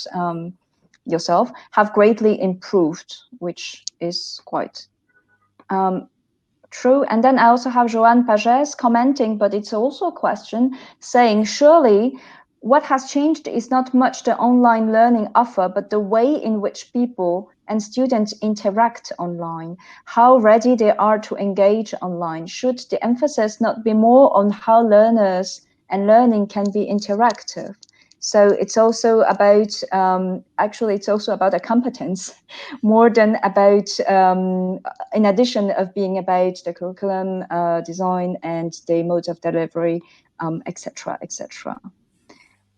yourself, have greatly improved, which is quite true. And then I also have Joanne Pages commenting, but it's also a question saying, surely what has changed is not much the online learning offer, but the way in which people and students interact online, how ready they are to engage online. Should the emphasis not be more on how learners and learning can be interactive? So it's also about, actually, it's also about a competence more than about, in addition of being about the curriculum design and the modes of delivery, etc., etc.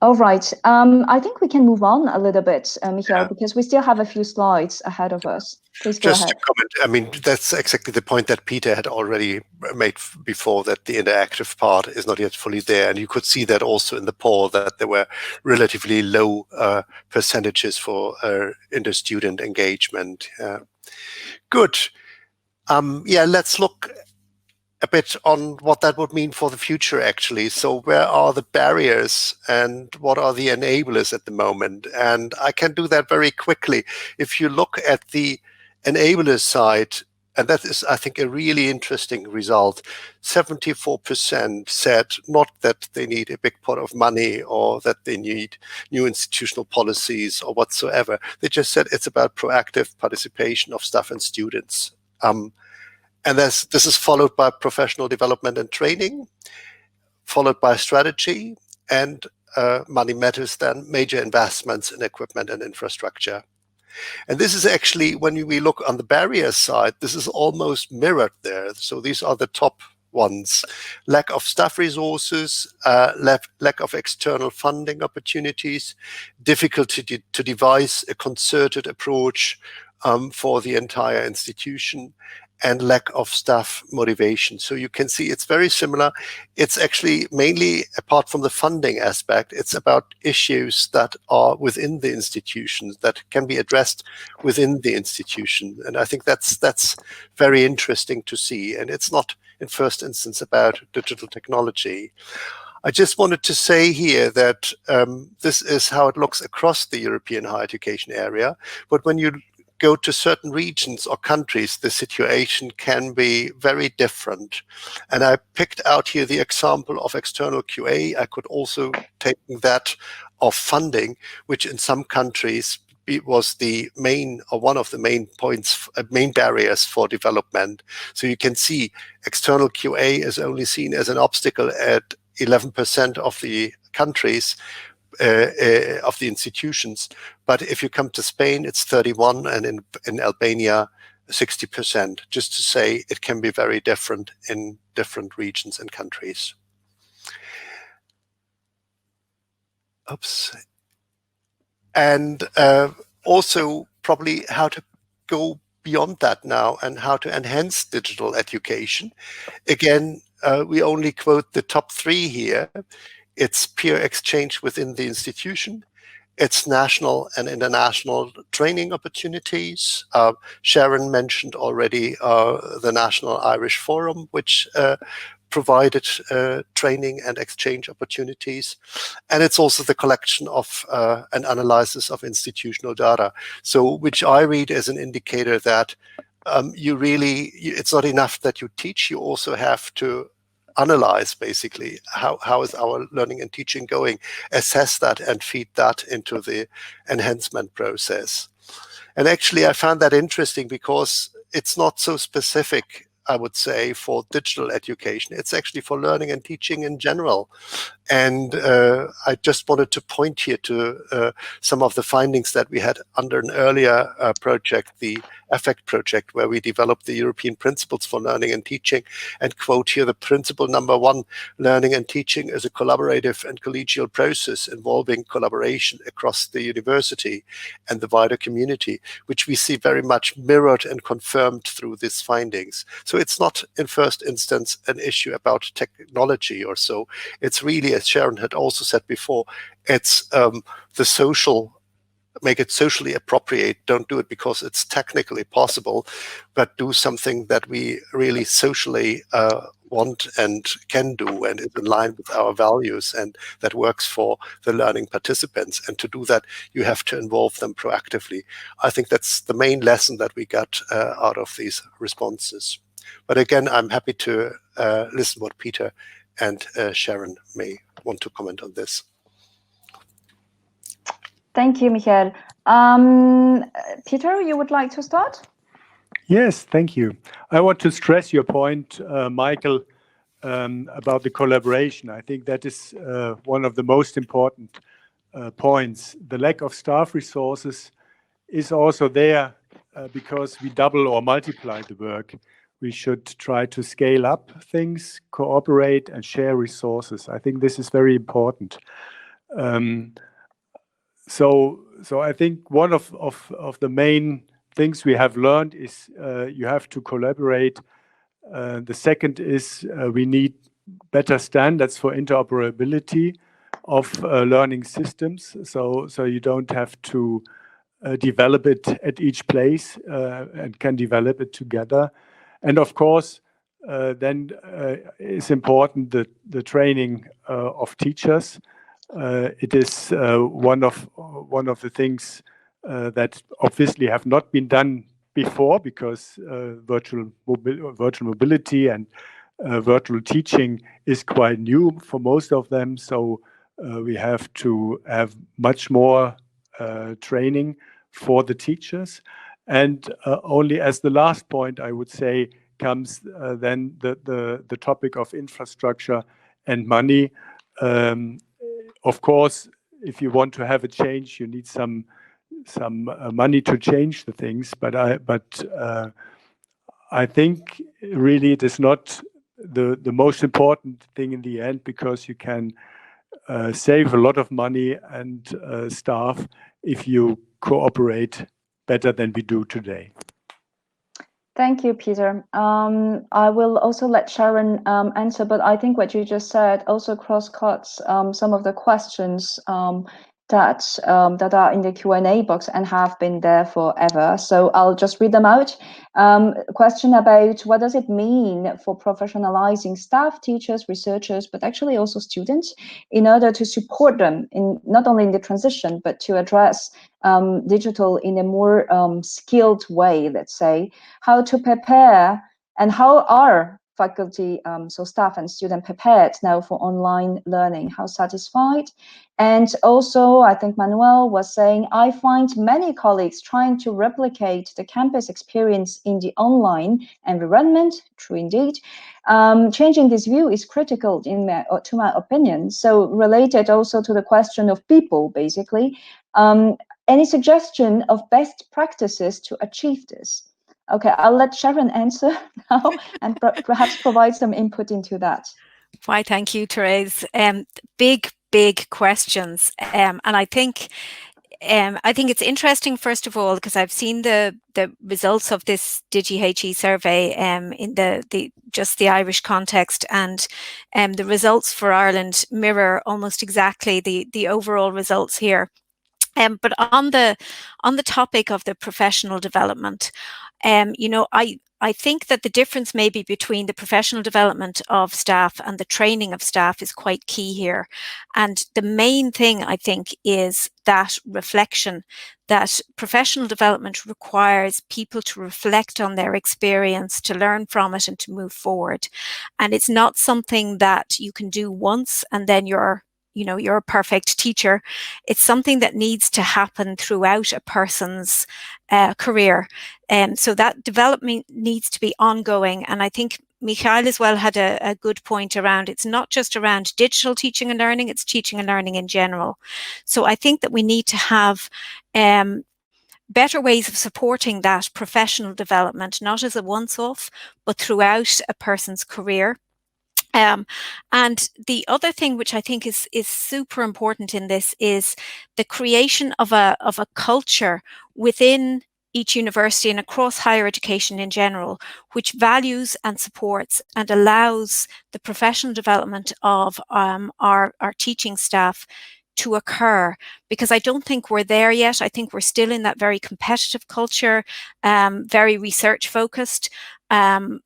All right, I think we can move on a little bit, Michael, because we still have a few slides ahead of us. Please go ahead. Just to comment, I mean, that's exactly the point that Peter had already made before, that the interactive part is not yet fully there. And you could see that also in the poll, that there were relatively low percentages for inter-student engagement. Good. Yeah, let's look a bit on what that would mean for the future, actually. So where are the barriers and what are the enablers at the moment? And I can do that very quickly. If you look at the enabler side, and that is, I think, a really interesting result. 74% said not that they need a big pot of money or that they need new institutional policies or whatsoever. They just said it's about proactive participation of staff and students. And this is followed by professional development and training, followed by strategy, and money matters then, major investments in equipment and infrastructure. And this is actually, when we look on the barrier side, this is almost mirrored there. So these are the top ones: lack of staff resources, lack of external funding opportunities, difficulty to devise a concerted approach for the entire institution, and lack of staff motivation. So you can see it's very similar. It's actually mainly, apart from the funding aspect, it's about issues that are within the institutions that can be addressed within the institution. And I think that's very interesting to see. And it's not in first instance about digital technology. I just wanted to say here that this is how it looks across the European higher education area. But when you go to certain regions or countries, the situation can be very different. And I picked out here the example of external QA. I could also take that of funding, which in some countries was the main, or one of the main points, main barriers for development. So you can see external QA is only seen as an obstacle at 11% of the countries, of the institutions. But if you come to Spain, it's 31%, and in Albania, 60%, just to say it can be very different in different regions and countries. Oops. And also probably how to go beyond that now and how to enhance digital education. Again, we only quote the top 3 here. It's peer exchange within the institution. It's national and international training opportunities. Sharon mentioned already the National Irish Forum, which provided training and exchange opportunities. And it's also the collection of and analysis of institutional data. So which I read as an indicator that it's not enough that you teach, you also have to analyze basically how is our learning and teaching going, assess that and feed that into the enhancement process. And actually I found that interesting because it's not so specific, I would say, for digital education. It's actually for learning and teaching in general. And I just wanted to point here to some of the findings that we had under an earlier project, the EFFECT project, where we developed the European principles for learning and teaching, and quote here the principle number 1: learning and teaching is a collaborative and collegial process involving collaboration across the university and the wider community, which we see very much mirrored and confirmed through these findings. So it's not in first instance an issue about technology or so. It's really, as Sharon had also said before, it's the social make it socially appropriate. Don't do it because it's technically possible, but do something that we really socially want and can do and is in line with our values and that works for the learning participants. And to do that, you have to involve them proactively. I think that's the main lesson that we got out of these responses. But again, I'm happy to listen what Peter and Sharon may want to comment on this. Thank you, Michael. Peter, you would like to start? Yes, thank you. I want to stress your point, Michael, about the collaboration. I think that is one of the most important points. The lack of staff resources is also there because we double or multiply the work. We should try to scale up things, cooperate, and share resources. I think this is very important. So I think one of the main things we have learned is you have to collaborate. The second is we need better standards for interoperability of learning systems. So you don't have to develop it at each place and can develop it together. And of course, then it's important that the training of teachers. It is one of the things that obviously have not been done before because virtual mobility and virtual teaching is quite new for most of them. So we have to have much more training for the teachers. And only as the last point, I would say, comes then the topic of infrastructure and money. Of course, if you want to have a change, you need some money to change the things. But I think really it is not the most important thing in the end, because you can save a lot of money and staff if you cooperate better than we do today. Thank you, Peter. I will also let Sharon answer, but I think what you just said also cross-cuts some of the questions that are in the Q&A box and have been there forever. So I'll just read them out. Question about what does it mean for professionalizing staff, teachers, researchers, but actually also students, in order to support them in not only in the transition, but to address digital in a more skilled way, let's say, how to prepare and how are faculty, so staff and student prepared now for online learning, how satisfied? And also, I think Manuel was saying, I find many colleagues trying to replicate the campus experience in the online environment, true indeed. Changing this view is critical to my opinion. So related also to the question of people, basically, any suggestion of best practices to achieve this? Okay, I'll let Sharon answer now and perhaps provide some input into that. Why, thank you, Therese. Big questions. And I think it's interesting, first of all, because I've seen the results of this DIGI-HE survey in the Irish context, and the results for Ireland mirror almost exactly the overall results here. But on the topic of the professional development, I think that the difference maybe between the professional development of staff and the training of staff is quite key here. And the main thing, I think, is that reflection, that professional development requires people to reflect on their experience, to learn from it and to move forward. And it's not something that you can do once and then you're a perfect teacher. It's something that needs to happen throughout a person's career. So that development needs to be ongoing. And I think Michael as well had a good point around, it's not just around digital teaching and learning, it's teaching and learning in general. So I think that we need to have better ways of supporting that professional development, not as a once-off, but throughout a person's career. And the other thing which I think is super important in this is the creation of a culture within each university and across higher education in general, which values and supports and allows the professional development of our teaching staff to occur, because I don't think we're there yet. I think we're still in that very competitive culture, very research focused,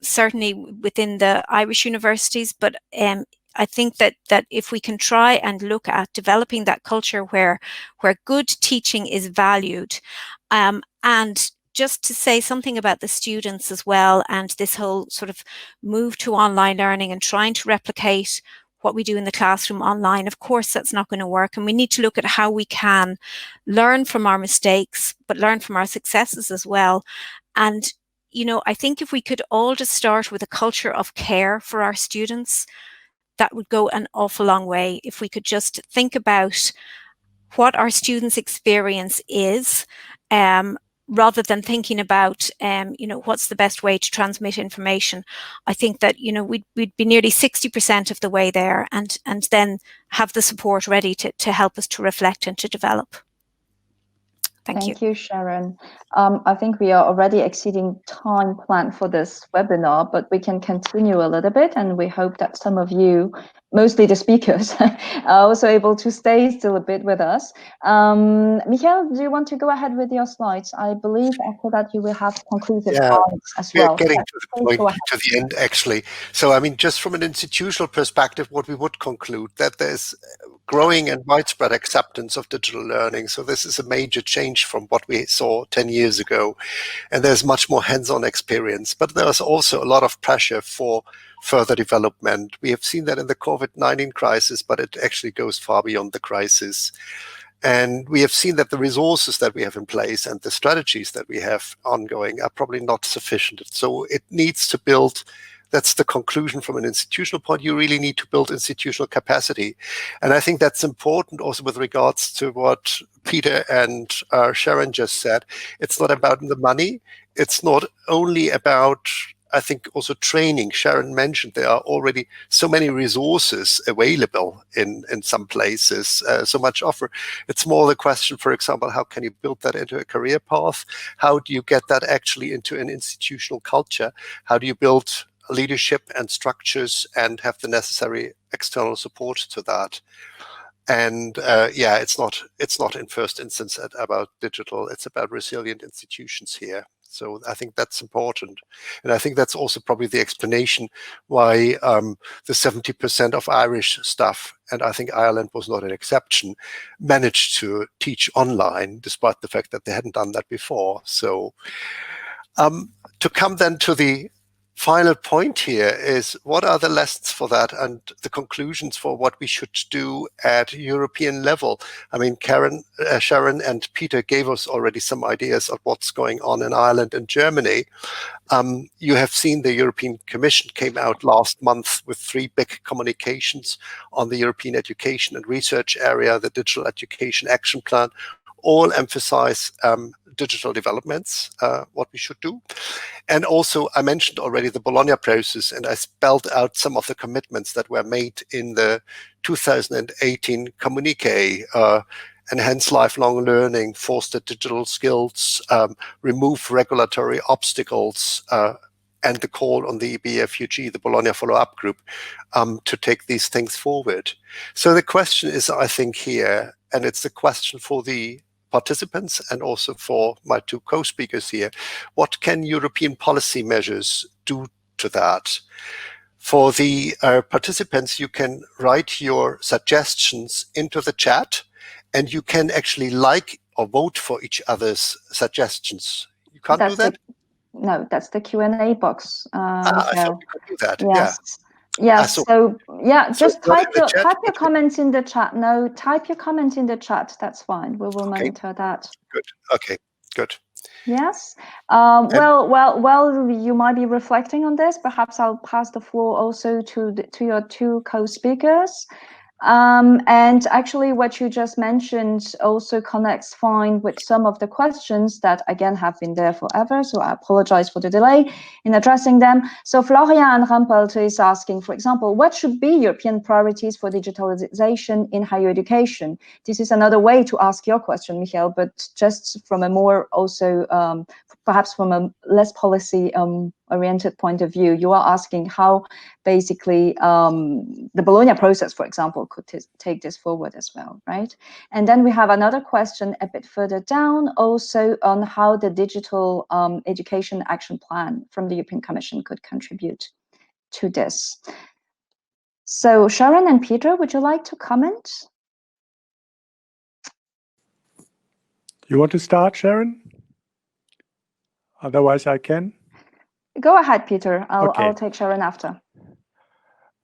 certainly within the Irish universities, but I think that if we can try and look at developing that culture where good teaching is valued, and just to say something about the students as well, and this whole sort of move to online learning and trying to replicate what we do in the classroom online, of course that's not going to work, and we need to look at how we can learn from our mistakes but learn from our successes as well. And you know, I think if we could all just start with a culture of care for our students, that would go an awful long way. If we could just think about what our students' experience is, rather than thinking about, you know, what's the best way to transmit information. I think that, you know, we'd be nearly 60% of the way there, and then have the support ready to help us to reflect and to develop. Thank you, Sharon. I think we are already exceeding time planned for this webinar, but we can continue a little bit, and we hope that some of you, mostly the speakers, are also able to stay still a bit with us. Michael, do you want to go ahead with your slides? I believe after that you will have conclusive points as well. Getting to the point, to the end, actually. So, I mean, just from an institutional perspective, what we would conclude that there's growing and widespread acceptance of digital learning. So this is a major change from what we saw 10 years ago. And there's much more hands-on experience. But there's also a lot of pressure for further development. We have seen that in the COVID-19 crisis, but it actually goes far beyond the crisis. And we have seen that the resources that we have in place and the strategies that we have ongoing are probably not sufficient. So it needs to build. That's the conclusion from an institutional point. You really need to build institutional capacity. And I think that's important also with regards to what Peter and Sharon just said. It's not about the money. It's not only about, I think, also training. Sharon mentioned there are already so many resources available in some places, so much offer. It's more the question, for example, how can you build that into a career path? How do you get that actually into an institutional culture? How do you build leadership and structures and have the necessary external support to that? And yeah, it's not in first instance about digital. It's about resilient institutions here. So I think that's important. And I think that's also probably the explanation why the 70% of Irish staff, and I think Ireland was not an exception, managed to teach online, despite the fact that they hadn't done that before. So to come then to the final point here is, what are the lessons for that and the conclusions for what we should do at European level? I mean, Sharon and Peter gave us already some ideas of what's going on in Ireland and Germany. You have seen the European Commission came out last month with 3 big communications on the European education and research area, the Digital Education Action Plan, all emphasize digital developments, what we should do. And also, I mentioned already the Bologna process, and I spelled out some of the commitments that were made in the 2018 communique, enhance lifelong learning, foster digital skills, remove regulatory obstacles, and the call on the BFUG, the Bologna follow-up group, to take these things forward. So the question is, I think here, and it's a question for the participants and also for my 2 co-speakers here, what can European policy measures do to that? For the participants, you can write your suggestions into the chat, and you can actually like or vote for each other's suggestions. You can't do that? No, that's the Q&A box. I thought you could do that. Yes. Yeah. Yes, so yeah, just so type your comments in the chat. No, type your comment in the chat. That's fine. We will monitor that. Good. Okay. Good. Yes. Well, you might be reflecting on this. Perhaps I'll pass the floor also to your 2 co-speakers. And actually what you just mentioned also connects fine with some of the questions that again have been there forever, so I apologize for the delay in addressing them. So Florian Rampelt is asking, for example, what should be European priorities for digitalization in higher education? This is another way to ask your question, Michael, but just from a more also perhaps from a less policy oriented point of view, you are asking how basically the Bologna process, for example, could take this forward as well, right? And then we have another question a bit further down, also on how the digital education action plan from the European Commission could contribute to this. So Sharon and Peter, would you like to comment? You want to start, Sharon? Otherwise, I can. Go ahead, Peter. Okay. I'll take Sharon after.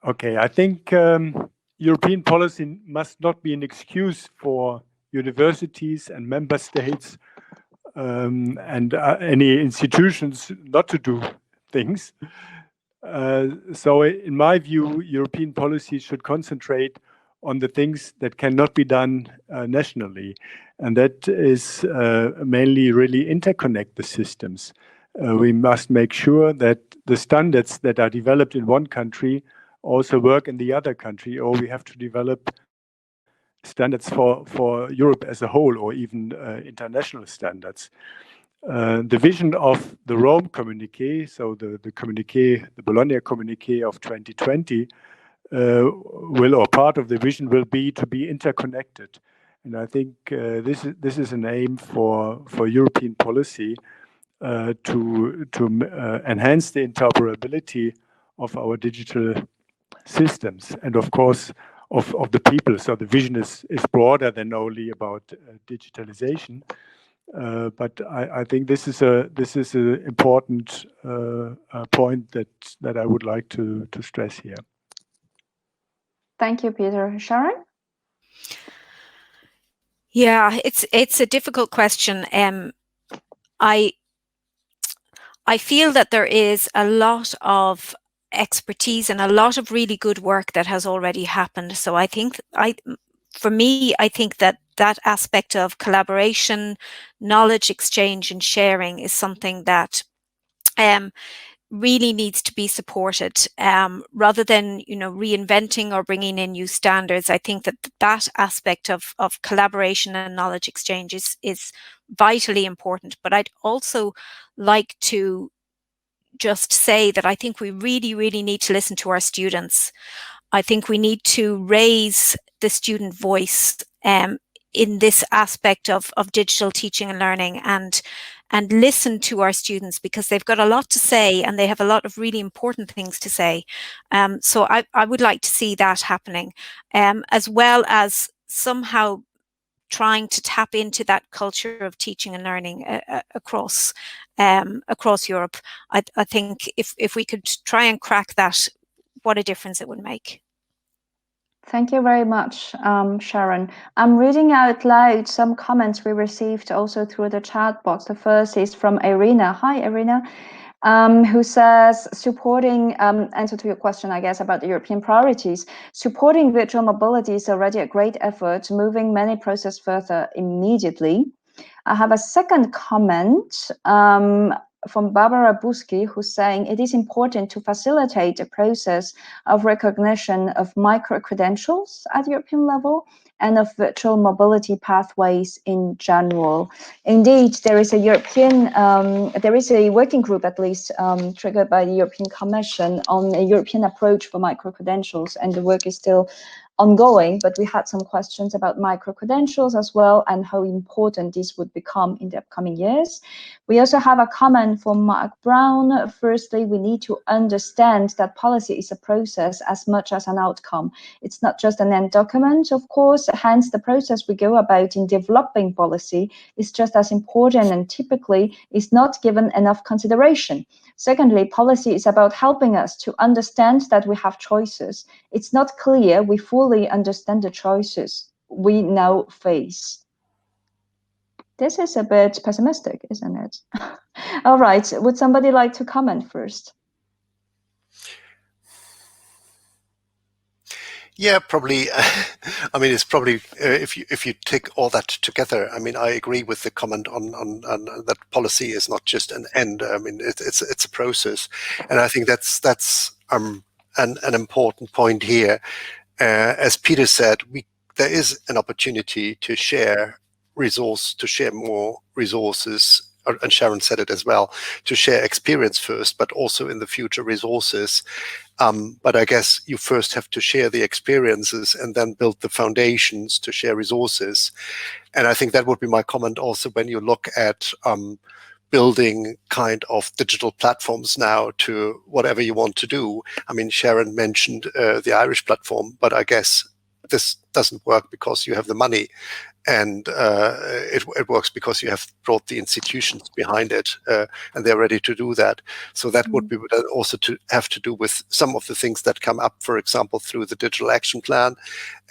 Okay, I think European policy must not be an excuse for universities and member states and any institutions not to do things. So in my view, European policy should concentrate on the things that cannot be done nationally. And that is mainly really interconnect the systems. We must make sure that the standards that are developed in one country also work in the other country, or we have to develop standards for Europe as a whole, or even international standards. The vision of the Rome communique, so the Bologna communique of 2020, or part of the vision will be to be interconnected. And I think this is an aim for European policy to enhance the interoperability of our digital systems, and of course of the people. So the vision is broader than only about digitalization. But I think this is an important point that I would like to stress here. Thank you, Peter. Sharon? Yeah, it's a difficult question. I feel that there is a lot of expertise and a lot of really good work that has already happened. So I think for me, I think that aspect of collaboration, knowledge exchange and sharing is something that really needs to be supported rather than, reinventing or bringing in new standards. I think that aspect of collaboration and knowledge exchange is vitally important. But I'd also like to just say that I think we really, really need to listen to our students. I think we need to raise the student voice in this aspect of digital teaching and learning, and listen to our students, because they've got a lot to say and they have a lot of really important things to say. So I would like to see that happening, as well as somehow trying to tap into that culture of teaching and learning across Europe. I think if we could try and crack that, what a difference it would make. Thank you very much, Sharon. I'm reading out loud some comments we received also through the chat box. The first is from Irina. Hi, Irina. Who says, supporting, answer to your question, I guess, about the European priorities, supporting virtual mobility is already a great effort, moving many processes further immediately. I have a second comment from Barbara Buski, who's saying it is important to facilitate a process of recognition of micro-credentials at European level and of virtual mobility pathways in general. Indeed, there is a working group, at least, triggered by the European Commission on a European approach for micro-credentials, and the work is still ongoing, but we had some questions about micro-credentials as well and how important this would become in the upcoming years. We also have a comment from Mark Brown. Firstly, we need to understand that policy is a process as much as an outcome. It's not just an end document, of course, hence the process we go about in developing policy is just as important and typically is not given enough consideration. Secondly, policy is about helping us to understand that we have choices. It's not clear we fully understand the choices we now face. This is a bit pessimistic, isn't it? All right, would somebody like to comment first? Yeah, probably. I mean, it's probably if you take all that together. I mean, I agree with the comment on that policy is not just an end. I mean, it's a process, and I think that's an important point here. As Peter said, there is an opportunity to share more resources and Sharon said it as well, to share experience first, but also in the future resources. But I guess you first have to share the experiences and then build the foundations to share resources. And I think that would be my comment also when you look at building kind of digital platforms now to whatever you want to do. I mean, Sharon mentioned the Irish platform, but I guess this doesn't work because you have the money. And it works because you have brought the institutions behind it, and they're ready to do that. So that would be also to have to do with some of the things that come up, for example, through the Digital Action Plan,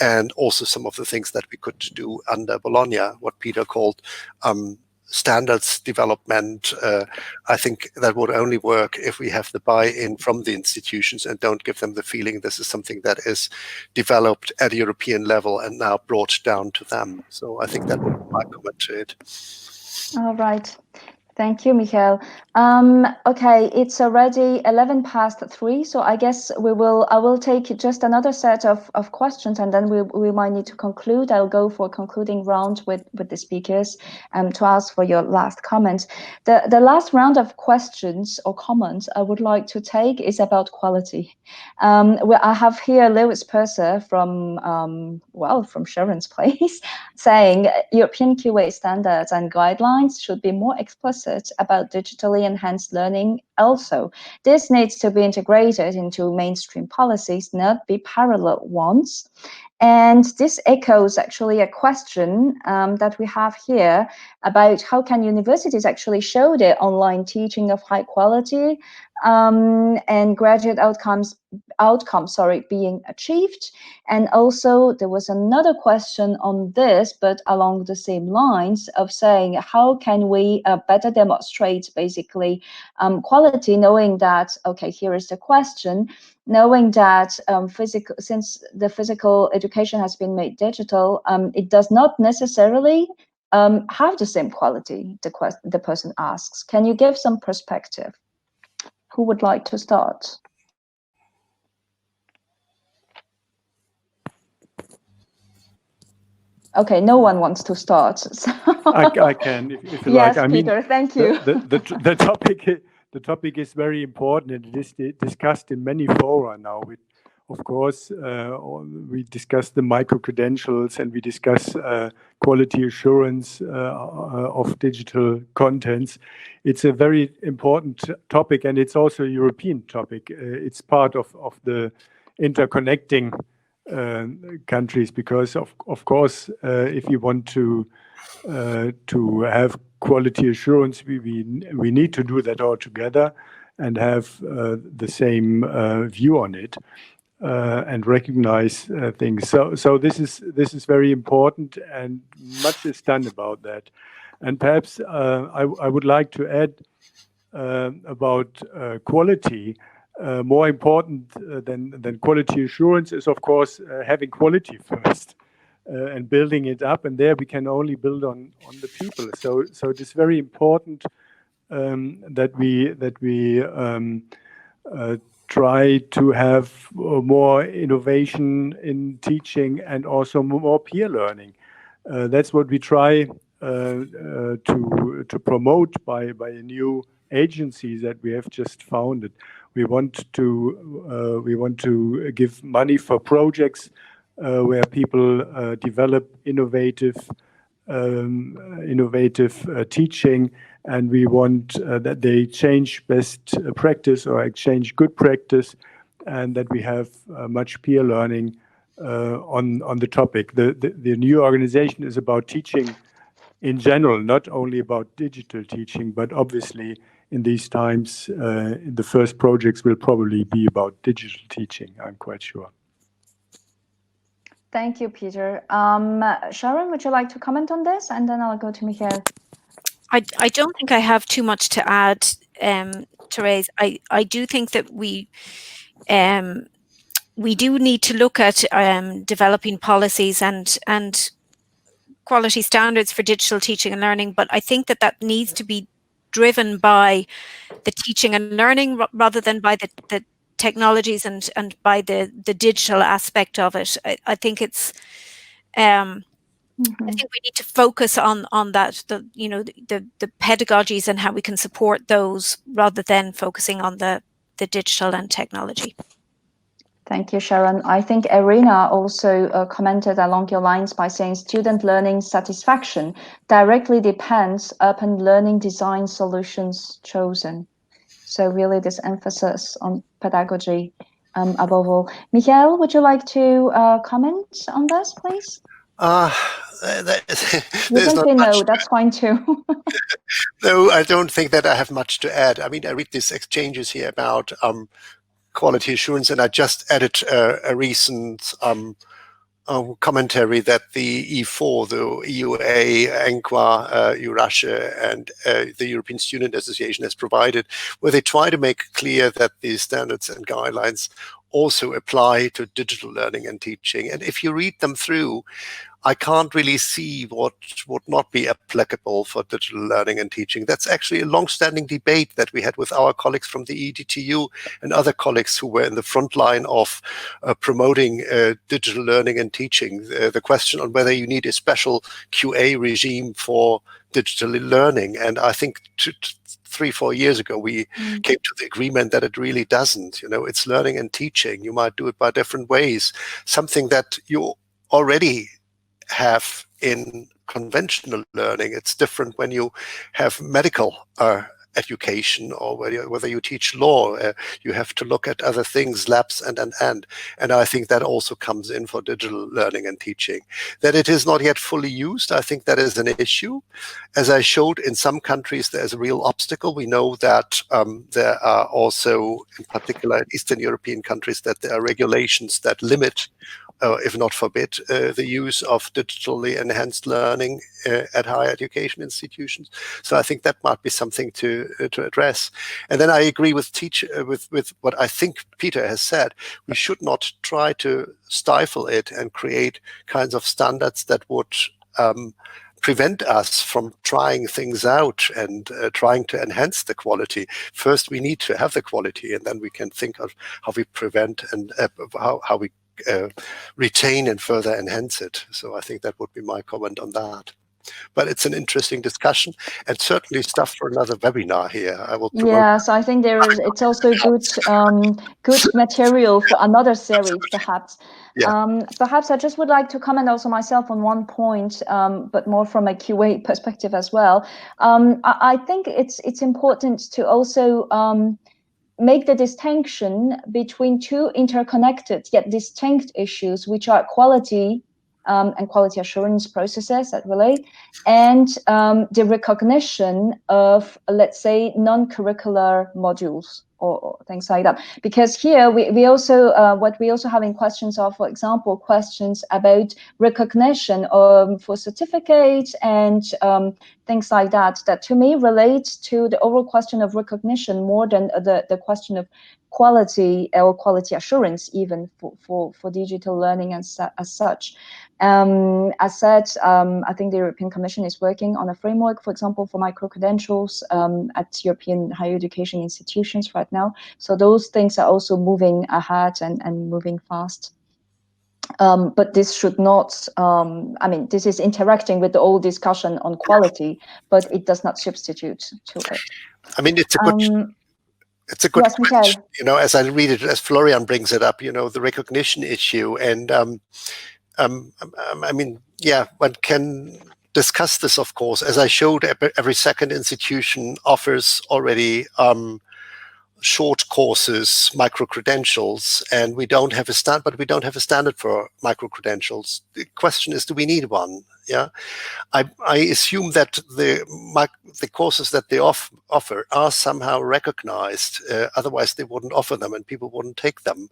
and also some of the things that we could do under Bologna, what Peter called standards development. I think that would only work if we have the buy-in from the institutions and don't give them the feeling this is something that is developed at a European level and now brought down to them. So I think that would be my comment to it. All right. Thank you, Michael. Okay, it's already 3:11, so I guess I will take just another set of questions, and then we might need to conclude. I'll go for a concluding round with the speakers to ask for your last comments. The last round of questions or comments I would like to take is about quality. I have here Lewis Purser from Sharon's place saying European QA standards and guidelines should be more explicit about digitally enhanced learning also. This needs to be integrated into mainstream policies, not be parallel ones. And this echoes actually a question that we have here about how can universities actually show their online teaching of high quality and graduate outcomes being achieved. And also there was another question on this, but along the same lines of saying how can we better demonstrate basically quality, knowing that, okay, here is the question, knowing that since the physical education has been made digital, it does not necessarily have the same quality, the person asks. Can you give some perspective? Who would like to start? Okay, no one wants to start. So. I can, if you yes, like. I Peter, mean, thank you. The topic is very important, and it is discussed in many fora now. Of course, we discuss the micro-credentials, and we discuss quality assurance of digital contents. It's a very important topic, and it's also a European topic. It's part of the interconnecting countries, because of course, if you want to have quality assurance, we need to do that all together and have the same view on it. And recognize things. So this is very important, and much is done about that. And perhaps I would like to add about quality. More important than quality assurance is, of course, having quality first and building it up. And there we can only build on the people. So it is very important that we try to have more innovation in teaching and also more peer learning. That's what we try to promote by a new agency that we have just founded. We want to give money for projects where people develop innovative teaching, and we want that they change best practice or exchange good practice, and that we have much peer learning on the topic. The new organization is about teaching in general, not only about digital teaching, but obviously in these times, the first projects will probably be about digital teaching, I'm quite sure. Thank you, Peter. Sharon, would you like to comment on this? And then I'll go to Michael. I don't think I have too much to add, Therese. I do think that we do need to look at developing policies and quality standards for digital teaching and learning, but I think that needs to be driven by the teaching and learning rather than by the technologies and by the digital aspect of it. I think it's I think we need to focus on that, the pedagogies and how we can support those rather than focusing on the digital and technology. Thank you, Sharon. I think Irina also commented along your lines by saying student learning satisfaction directly depends upon learning design solutions chosen. So really this emphasis on pedagogy above all. Michael, would you like to comment on this, please? You can say no, that's fine too. No, I don't think that I have much to add. I mean, I read these exchanges here about quality assurance, and I just added a recent commentary that the E4, the EUA, ENQA, EURASHE, and the European Student Association has provided, where they try to make clear that these standards and guidelines also apply to digital learning and teaching. And if you read them through, I can't really see what would not be applicable for digital learning and teaching. That's actually a long-standing debate that we had with our colleagues from the EDTU and other colleagues who were in the front line of promoting digital learning and teaching. The question on whether you need a special QA regime for digital learning. And I think 3-4 years ago, we came to the agreement that it really doesn't. It's learning and teaching. You might do it by different ways. Something that you already have in conventional learning. It's different when you have medical education, or whether you teach law. You have to look at other things, labs, and I think that also comes in for digital learning and teaching. That it is not yet fully used, I think that is an issue. As I showed, in some countries there's a real obstacle. We know that there are also, in particular in Eastern European countries, that there are regulations that limit, if not forbid, the use of digitally enhanced learning at higher education institutions. So I think that might be something to address. And then I agree with what I think Peter has said. We should not try to stifle it and create kinds of standards that would prevent us from trying things out and trying to enhance the quality. First, we need to have the quality, and then we can think of how we prevent and how we retain and further enhance it. So I think that would be my comment on that. But it's an interesting discussion, and certainly stuff for another webinar here. I will promote. Yes, I think it's also good material for another series, perhaps. Yeah. Perhaps I just would like to comment also myself on one point, but more from a QA perspective as well. I think it's important to also make the distinction between two interconnected yet distinct issues, which are quality and quality assurance processes that relate, and the recognition of, let's say, non-curricular modules or things like that. Because here we also what we also have in questions are, for example, questions about recognition for certificates and things like that, that to me relates to the overall question of recognition more than the question of quality or quality assurance, even for digital learning as such. As said, I think the European Commission is working on a framework, for example, for micro-credentials at European higher education institutions right now. So those things are also moving ahead and moving fast. But this should not, I mean, this is interacting with the old discussion on quality, but it does not substitute to it. I mean, it's a good yes, question, as I read it, as Florian brings it up, the recognition issue. And I mean, yeah, one can discuss this, of course. As I showed, every second institution offers already short courses, micro-credentials, and we don't have a standard, but we don't have a standard for micro-credentials. The question is, do we need one? Yeah, I assume that the courses that they offer are somehow recognized. Otherwise, they wouldn't offer them, and people wouldn't take them.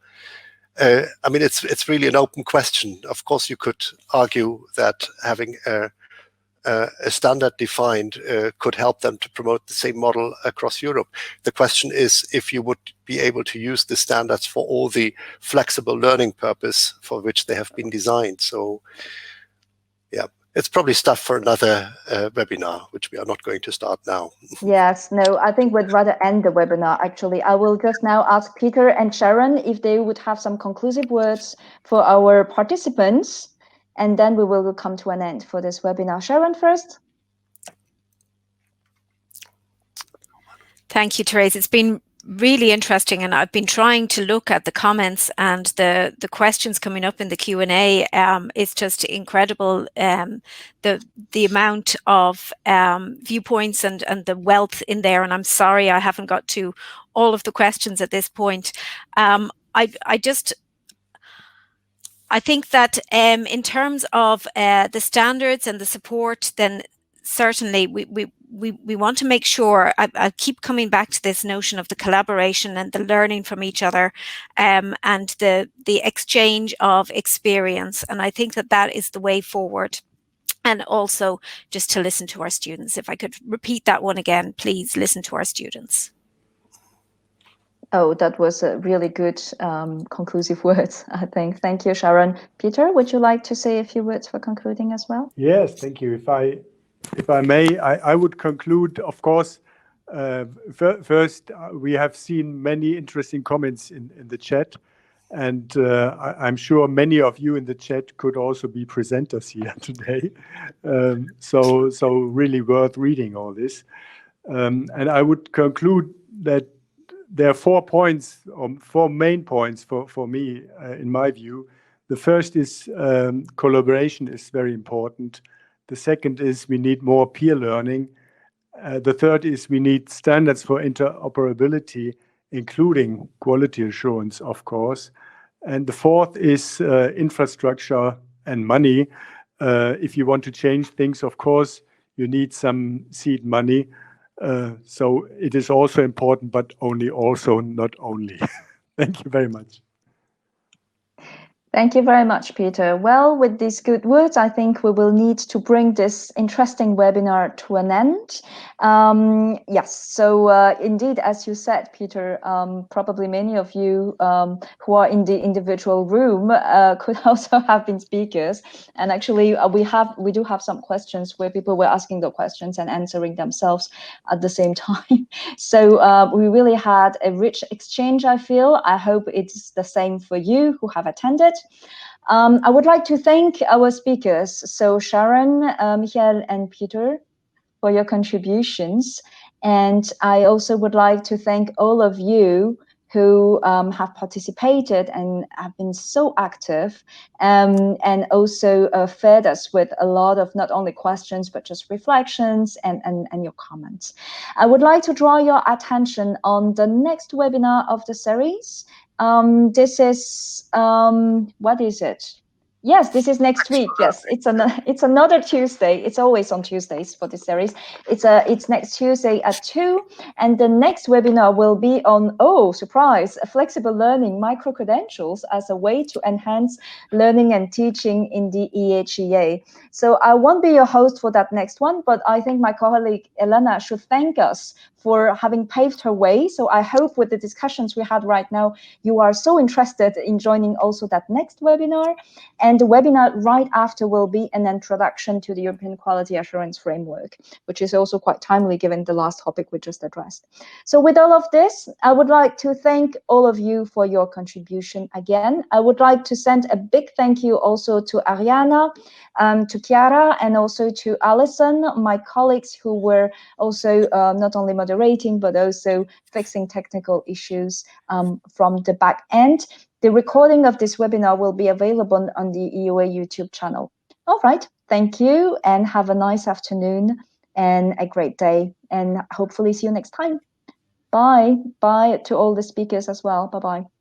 I mean, it's really an open question. Of course, you could argue that having a standard defined could help them to promote the same model across Europe. The question is if you would be able to use the standards for all the flexible learning purpose for which they have been designed. So, yeah, it's probably stuff for another webinar, which we are not going to start now. Yes, no, I think we'd rather end the webinar, actually. I will just now ask Peter and Sharon if they would have some conclusive words for our participants. and then we will come to an end for this webinar. Sharon first. Thank you, Therese. It's been really interesting, and I've been trying to look at the comments and the questions coming up in the Q&A. It's just incredible, the amount of viewpoints and the wealth in there, and I'm sorry I haven't got to all of the questions at this point. I think that in terms of the standards and the support, then certainly we want to make sure, I keep coming back to this notion of the collaboration and the learning from each other, and the exchange of experience. And I think that that is the way forward. And also just to listen to our students. If I could repeat that one again, please listen to our students. Oh, that was a really good conclusive words, I think. Thank you, Sharon. Peter, would you like to say a few words for concluding as well? Yes, thank you. If I may, I would conclude, of course, first, we have seen many interesting comments in the chat, and I'm sure many of you in the chat could also be presenters here today. So really worth reading all this. And I would conclude that there are 4 points, or 4 main points for me, in my view. The first is collaboration is very important. The second is we need more peer learning. The third is we need standards for interoperability, including quality assurance, of course. And the fourth is infrastructure and money. If you want to change things, of course, you need some seed money. So it is also important, but not only. Thank you very much. Thank you very much, Peter. Well, with these good words, I think we will need to bring this interesting webinar to an end. Yes, so indeed, as you said, Peter, probably many of you who are in the individual room could also have been speakers. And actually, we do have some questions where people were asking the questions and answering themselves at the same time. So we really had a rich exchange, I feel. I hope it's the same for you who have attended. I would like to thank our speakers, so Sharon, Michael, and Peter, for your contributions. And I also would like to thank all of you who have participated and have been so active, and also fed us with a lot of not only questions, but just reflections and your comments. I would like to draw your attention on the next webinar of the series. This is, what is it? Yes, this is next week. Yes, it's another Tuesday. It's always on Tuesdays for this series. It's next Tuesday at 2, and the next webinar will be on, oh, surprise, flexible learning micro-credentials as a way to enhance learning and teaching in the EHEA. So I won't be your host for that next one, but I think my colleague Elena should thank us for having paved her way. So I hope with the discussions we had right now, you are so interested in joining also that next webinar. And the webinar right after will be an introduction to the European Quality Assurance Framework, which is also quite timely given the last topic we just addressed. So with all of this, I would like to thank all of you for your contribution again. I would like to send a big thank you also to Ariana, to Chiara, and also to Alison, my colleagues who were also not only moderating, but also fixing technical issues from the back end. The recording of this webinar will be available on the EUA YouTube channel. All right, thank you, and have a nice afternoon and a great day, and hopefully see you next time. Bye. Bye to all the speakers as well. Bye-bye.